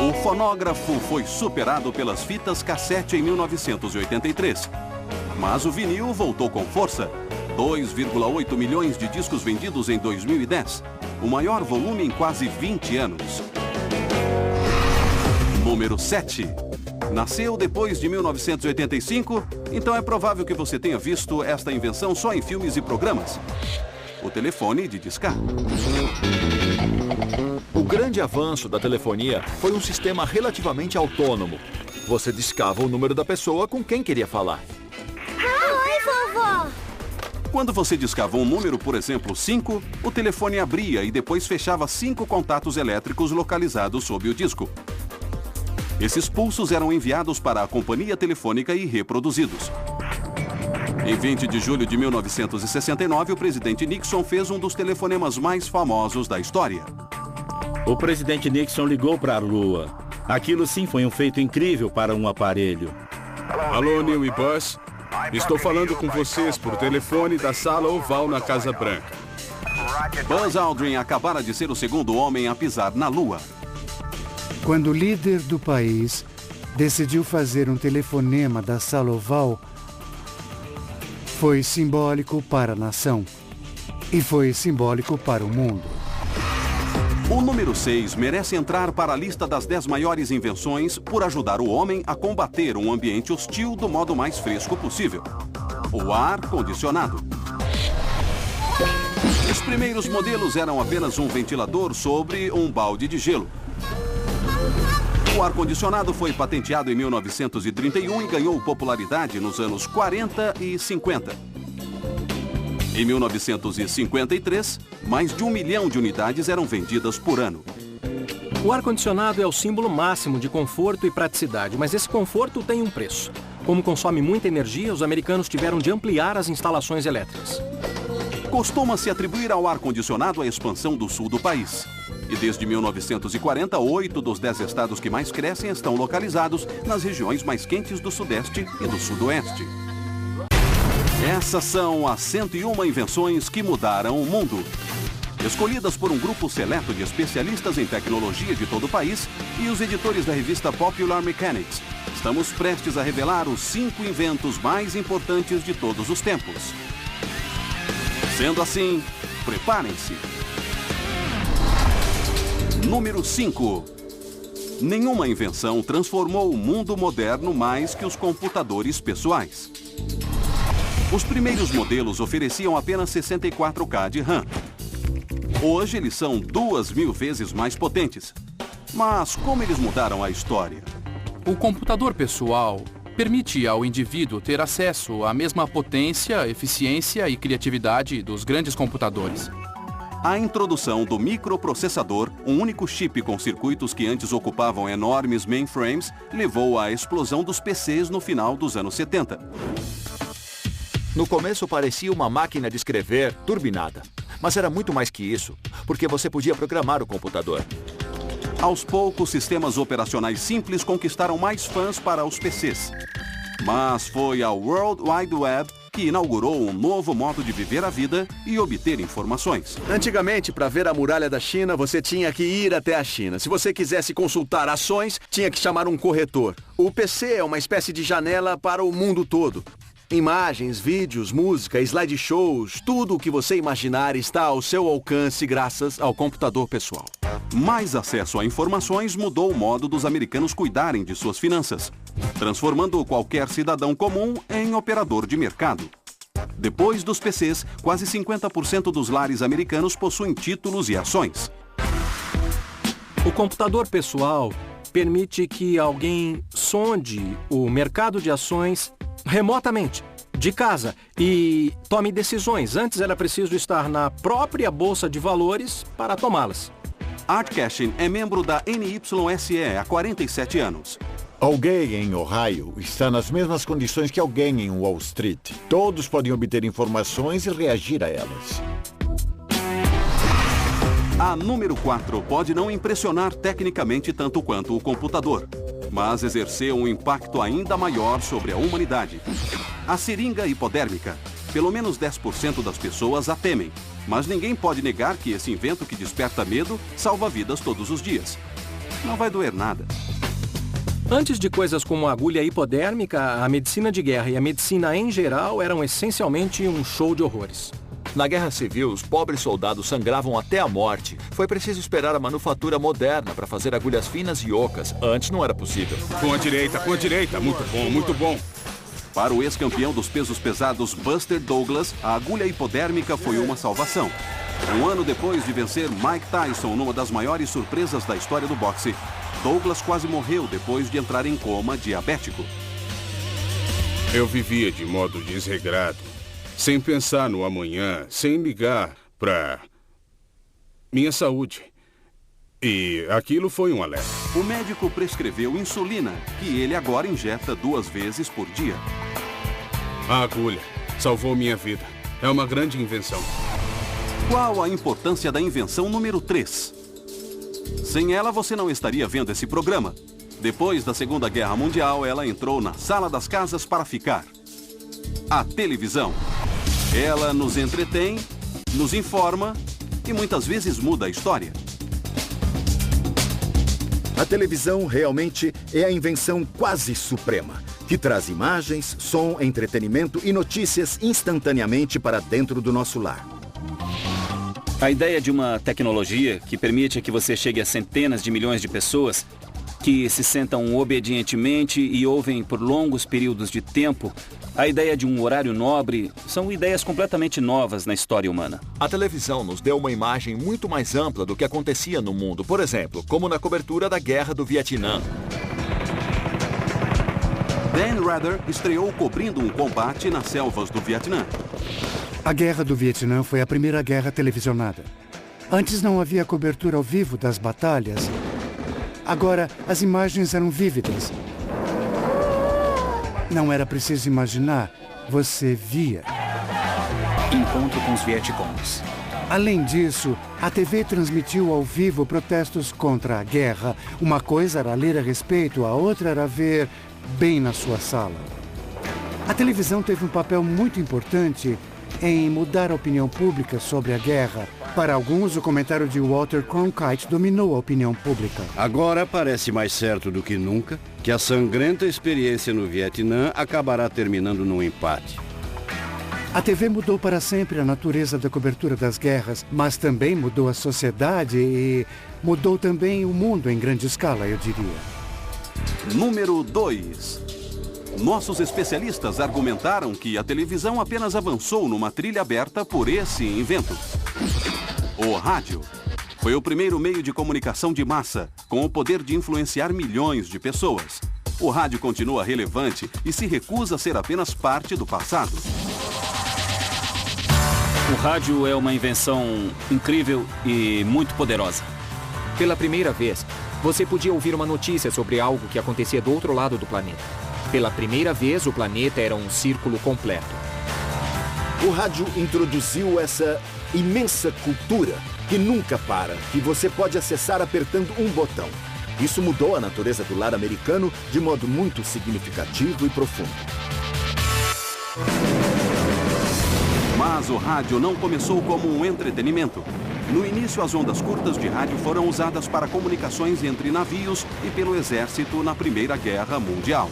O fonógrafo foi superado pelas fitas cassete em 1983. Mas o vinil voltou com força. 2,8 milhões de discos vendidos em 2010. O maior volume em quase 20 anos. Número 7. Nasceu depois de 1985, então é provável que você tenha visto esta invenção só em filmes e programas. O telefone de discar. O grande avanço da telefonia foi um sistema relativamente autônomo. Você discava o número da pessoa com quem queria falar. Oi, vovó! Quando você discava um número, por exemplo, 5, o telefone abria e depois fechava 5 contatos elétricos localizados sob o disco. Esses pulsos eram enviados para a companhia telefônica e reproduzidos. Em 20 de julho de 1969, o presidente Nixon fez um dos telefonemas mais famosos da história. O presidente Nixon ligou para a Lua. Aquilo sim foi um feito incrível para um aparelho. Alô, Neil e Buzz. Estou falando com vocês por telefone da Sala Oval na Casa Branca. Buzz Aldrin acabara de ser o segundo homem a pisar na Lua. Quando o líder do país decidiu fazer um telefonema da Sala Oval, Foi simbólico para a nação. E foi simbólico para o mundo. O número 6 merece entrar para a lista das 10 maiores invenções por ajudar o homem a combater um ambiente hostil do modo mais fresco possível. O ar-condicionado. Os primeiros modelos eram apenas um ventilador sobre um balde de gelo. O ar-condicionado foi patenteado em 1931 e ganhou popularidade nos anos 40 e 50. Em 1953, mais de 1 milhão de unidades eram vendidas por ano. O ar-condicionado é o símbolo máximo de conforto e praticidade, mas esse conforto tem um preço. Como consome muita energia, os americanos tiveram de ampliar as instalações elétricas. Costuma-se atribuir ao ar-condicionado a expansão do sul do país. E desde 1940, 8 dos 10 estados que mais crescem estão localizados nas regiões mais quentes do sudeste e do sudoeste. Essas são as 101 invenções que mudaram o mundo. Escolhidas por um grupo seleto de especialistas em tecnologia de todo o país e os editores da revista Popular Mechanics, estamos prestes a revelar os 5 inventos mais importantes de todos os tempos. Sendo assim, preparem-se. Número 5. Nenhuma invenção transformou o mundo moderno mais que os computadores pessoais. Os primeiros modelos ofereciam apenas 64K de RAM. Hoje eles são 2.000 vezes mais potentes. Mas como eles mudaram a história? O computador pessoal permite ao indivíduo ter acesso à mesma potência, eficiência e criatividade dos grandes computadores. A introdução do microprocessador, um único chip com circuitos que antes ocupavam enormes mainframes, levou à explosão dos PCs no final dos anos 70. No começo parecia uma máquina de escrever turbinada. Mas era muito mais que isso, porque você podia programar o computador. Aos poucos, sistemas operacionais simples conquistaram mais fãs para os PCs. Mas foi a World Wide Web que inaugurou um novo modo de viver a vida e obter informações. Antigamente, para ver a muralha da China, você tinha que ir até a China. Se você quisesse consultar ações, tinha que chamar um corretor. O PC é uma espécie de janela para o mundo todo. Imagens, vídeos, música, slideshows, tudo o que você imaginar está ao seu alcance graças ao computador pessoal. Mais acesso a informações mudou o modo dos americanos cuidarem de suas finanças, transformando qualquer cidadão comum em operador de mercado. Depois dos PCs, quase 50% dos lares americanos possuem títulos e ações. O computador pessoal permite que alguém sonde o mercado de ações remotamente, de casa, e tome decisões. Antes era preciso estar na própria bolsa de valores para tomá-las. Art Cashin é membro da NYSE há 47 anos. Alguém em Ohio está nas mesmas condições que alguém em Wall Street. Todos podem obter informações e reagir a elas. A número 4 pode não impressionar tecnicamente tanto quanto o computador, mas exerceu um impacto ainda maior sobre a humanidade. A seringa hipodérmica. Pelo menos 10% das pessoas a temem, mas ninguém pode negar que esse invento que desperta medo salva vidas todos os dias. Não vai doer nada. Antes de coisas como a agulha hipodérmica, a medicina de guerra e a medicina em geral eram essencialmente um show de horrores. Na Guerra Civil, os pobres soldados sangravam até a morte. Foi preciso esperar a manufatura moderna para fazer agulhas finas e ocas. Antes não era possível. Com a direita. Muito bom, muito bom. Para o ex-campeão dos pesos pesados Buster Douglas, a agulha hipodérmica foi uma salvação. Um ano depois de vencer Mike Tyson numa das maiores surpresas da história do boxe, Douglas quase morreu depois de entrar em coma diabético. Eu vivia de modo desregrado, sem pensar no amanhã, sem ligar para minha saúde. E aquilo foi um alerta. O médico prescreveu insulina, que ele agora injeta 2 vezes por dia. A agulha salvou minha vida. É uma grande invenção. Qual a importância da invenção número 3? Sem ela, você não estaria vendo esse programa. Depois da Segunda Guerra Mundial, ela entrou na sala das casas para ficar. A televisão. Ela nos entretém, nos informa e muitas vezes muda a história. A televisão realmente é a invenção quase suprema. que traz imagens, som, entretenimento e notícias instantaneamente para dentro do nosso lar. A ideia de uma tecnologia que permite que você chegue a centenas de milhões de pessoas que se sentam obedientemente e ouvem por longos períodos de tempo, a ideia de um horário nobre, são ideias completamente novas na história humana. A televisão nos deu uma imagem muito mais ampla do que acontecia no mundo, por exemplo, como na cobertura da Guerra do Vietnã. Dan Rather estreou cobrindo um combate nas selvas do Vietnã. A Guerra do Vietnã foi a primeira guerra televisionada. Antes não havia cobertura ao vivo das batalhas. Agora, as imagens eram vívidas. Não era preciso imaginar, você via. Encontro com os Vietcongs. Além disso, a TV transmitiu ao vivo protestos contra a guerra. Uma coisa era ler a respeito, a outra era ver bem na sua sala. A televisão teve um papel muito importante em mudar a opinião pública sobre a guerra. Para alguns, o comentário de Walter Cronkite dominou a opinião pública. Agora parece mais certo do que nunca que a sangrenta experiência no Vietnã acabará terminando num empate. A TV mudou para sempre a natureza da cobertura das guerras, mas também mudou a sociedade e mudou também o mundo em grande escala, eu diria. Número 2. Nossos especialistas argumentaram que a televisão apenas avançou numa trilha aberta por esse invento. O rádio foi o primeiro meio de comunicação de massa, com o poder de influenciar milhões de pessoas. O rádio continua relevante e se recusa a ser apenas parte do passado. O rádio é uma invenção incrível e muito poderosa. Pela primeira vez, você podia ouvir uma notícia sobre algo que acontecia do outro lado do planeta. Pela primeira vez, o planeta era um círculo completo. O rádio introduziu essa imensa cultura que nunca para, que você pode acessar apertando um botão. Isso mudou a natureza do lar americano de modo muito significativo e profundo. Mas o rádio não começou como um entretenimento. No início, as ondas curtas de rádio foram usadas para comunicações entre navios e pelo exército na Primeira Guerra Mundial.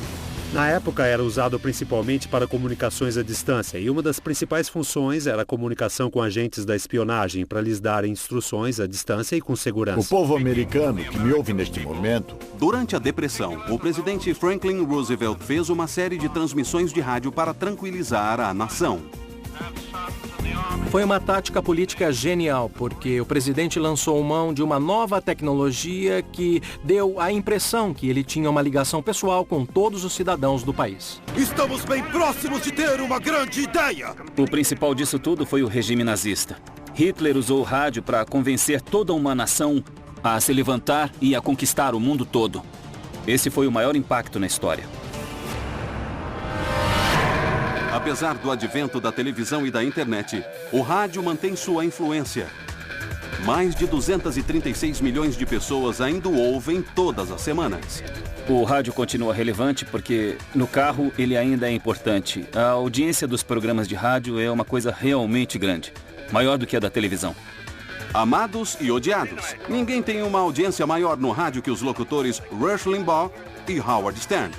Na época era usado principalmente para comunicações à distância e uma das principais funções era a comunicação com agentes da espionagem para lhes dar instruções à distância e com segurança. O povo americano que me ouve neste momento... Durante a Depressão, o presidente Franklin Roosevelt fez uma série de transmissões de rádio para tranquilizar a nação. Foi uma tática política genial, porque o presidente lançou mão de uma nova tecnologia que deu a impressão que ele tinha uma ligação pessoal com todos os cidadãos do país. Estamos bem próximos de ter uma grande ideia! O principal disso tudo foi o regime nazista. Hitler usou o rádio para convencer toda uma nação a se levantar e a conquistar o mundo todo. Esse foi o maior impacto na história. Apesar do advento da televisão e da internet, o rádio mantém sua influência. Mais de 236 milhões de pessoas ainda o ouvem todas as semanas. O rádio continua relevante porque no carro ele ainda é importante. A audiência dos programas de rádio é uma coisa realmente grande, maior do que a da televisão. Amados e odiados. Ninguém tem uma audiência maior no rádio que os locutores Rush Limbaugh e Howard Stern.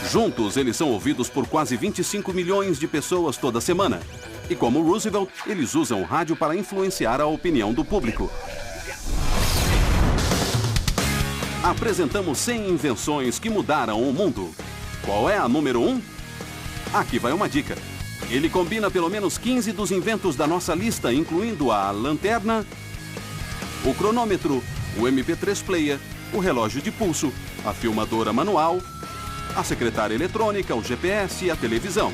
Juntos, eles são ouvidos por quase 25 milhões de pessoas toda semana. E como Roosevelt, eles usam o rádio para influenciar a opinião do público. Apresentamos 100 invenções que mudaram o mundo. Qual é a número 1? Aqui vai uma dica. Ele combina pelo menos 15 dos inventos da nossa lista, incluindo a lanterna, o cronômetro, o MP3 player, o relógio de pulso, a filmadora manual, a secretária eletrônica, o GPS e a televisão.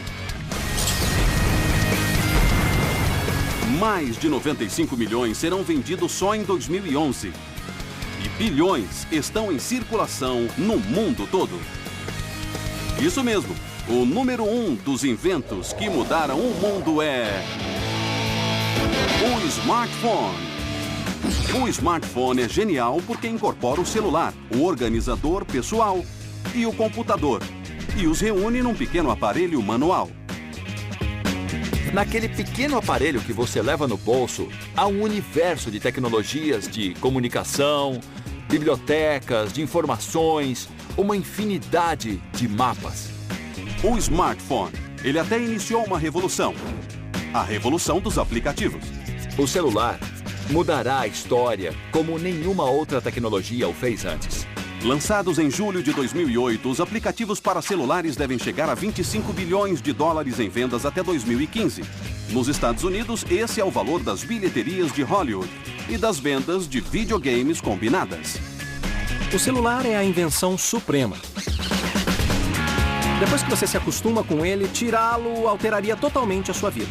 Mais de 95 milhões serão vendidos só em 2011. E bilhões estão em circulação no mundo todo. Isso mesmo, o número 1 dos inventos que mudaram o mundo é... o smartphone. O smartphone é genial porque incorpora o celular, o organizador pessoal e o computador, e os reúne num pequeno aparelho manual. Naquele pequeno aparelho que você leva no bolso, há um universo de tecnologias de comunicação, bibliotecas, de informações, uma infinidade de mapas. O smartphone. Ele até iniciou uma revolução. A revolução dos aplicativos. O celular mudará a história como nenhuma outra tecnologia o fez antes. Lançados em julho de 2008, os aplicativos para celulares devem chegar a 25 bilhões de dólares em vendas até 2015. Nos Estados Unidos, esse é o valor das bilheterias de Hollywood e das vendas de videogames combinadas. O celular é a invenção suprema. Depois que você se acostuma com ele, tirá-lo alteraria totalmente a sua vida.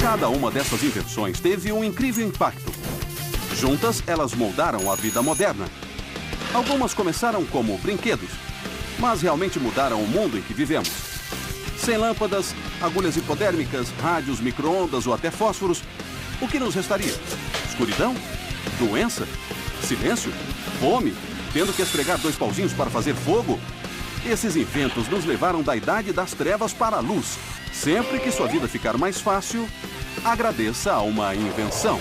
Cada uma dessas invenções teve um incrível impacto. Juntas, elas moldaram a vida moderna. Algumas começaram como brinquedos, mas realmente mudaram o mundo em que vivemos. Sem lâmpadas, agulhas hipodérmicas, rádios, micro-ondas ou até fósforos, o que nos restaria? Escuridão? Doença? Silêncio? Fome? Tendo que esfregar 2 pauzinhos para fazer fogo? Esses inventos nos levaram da idade das trevas para a luz. Sempre que sua vida ficar mais fácil, agradeça a uma invenção.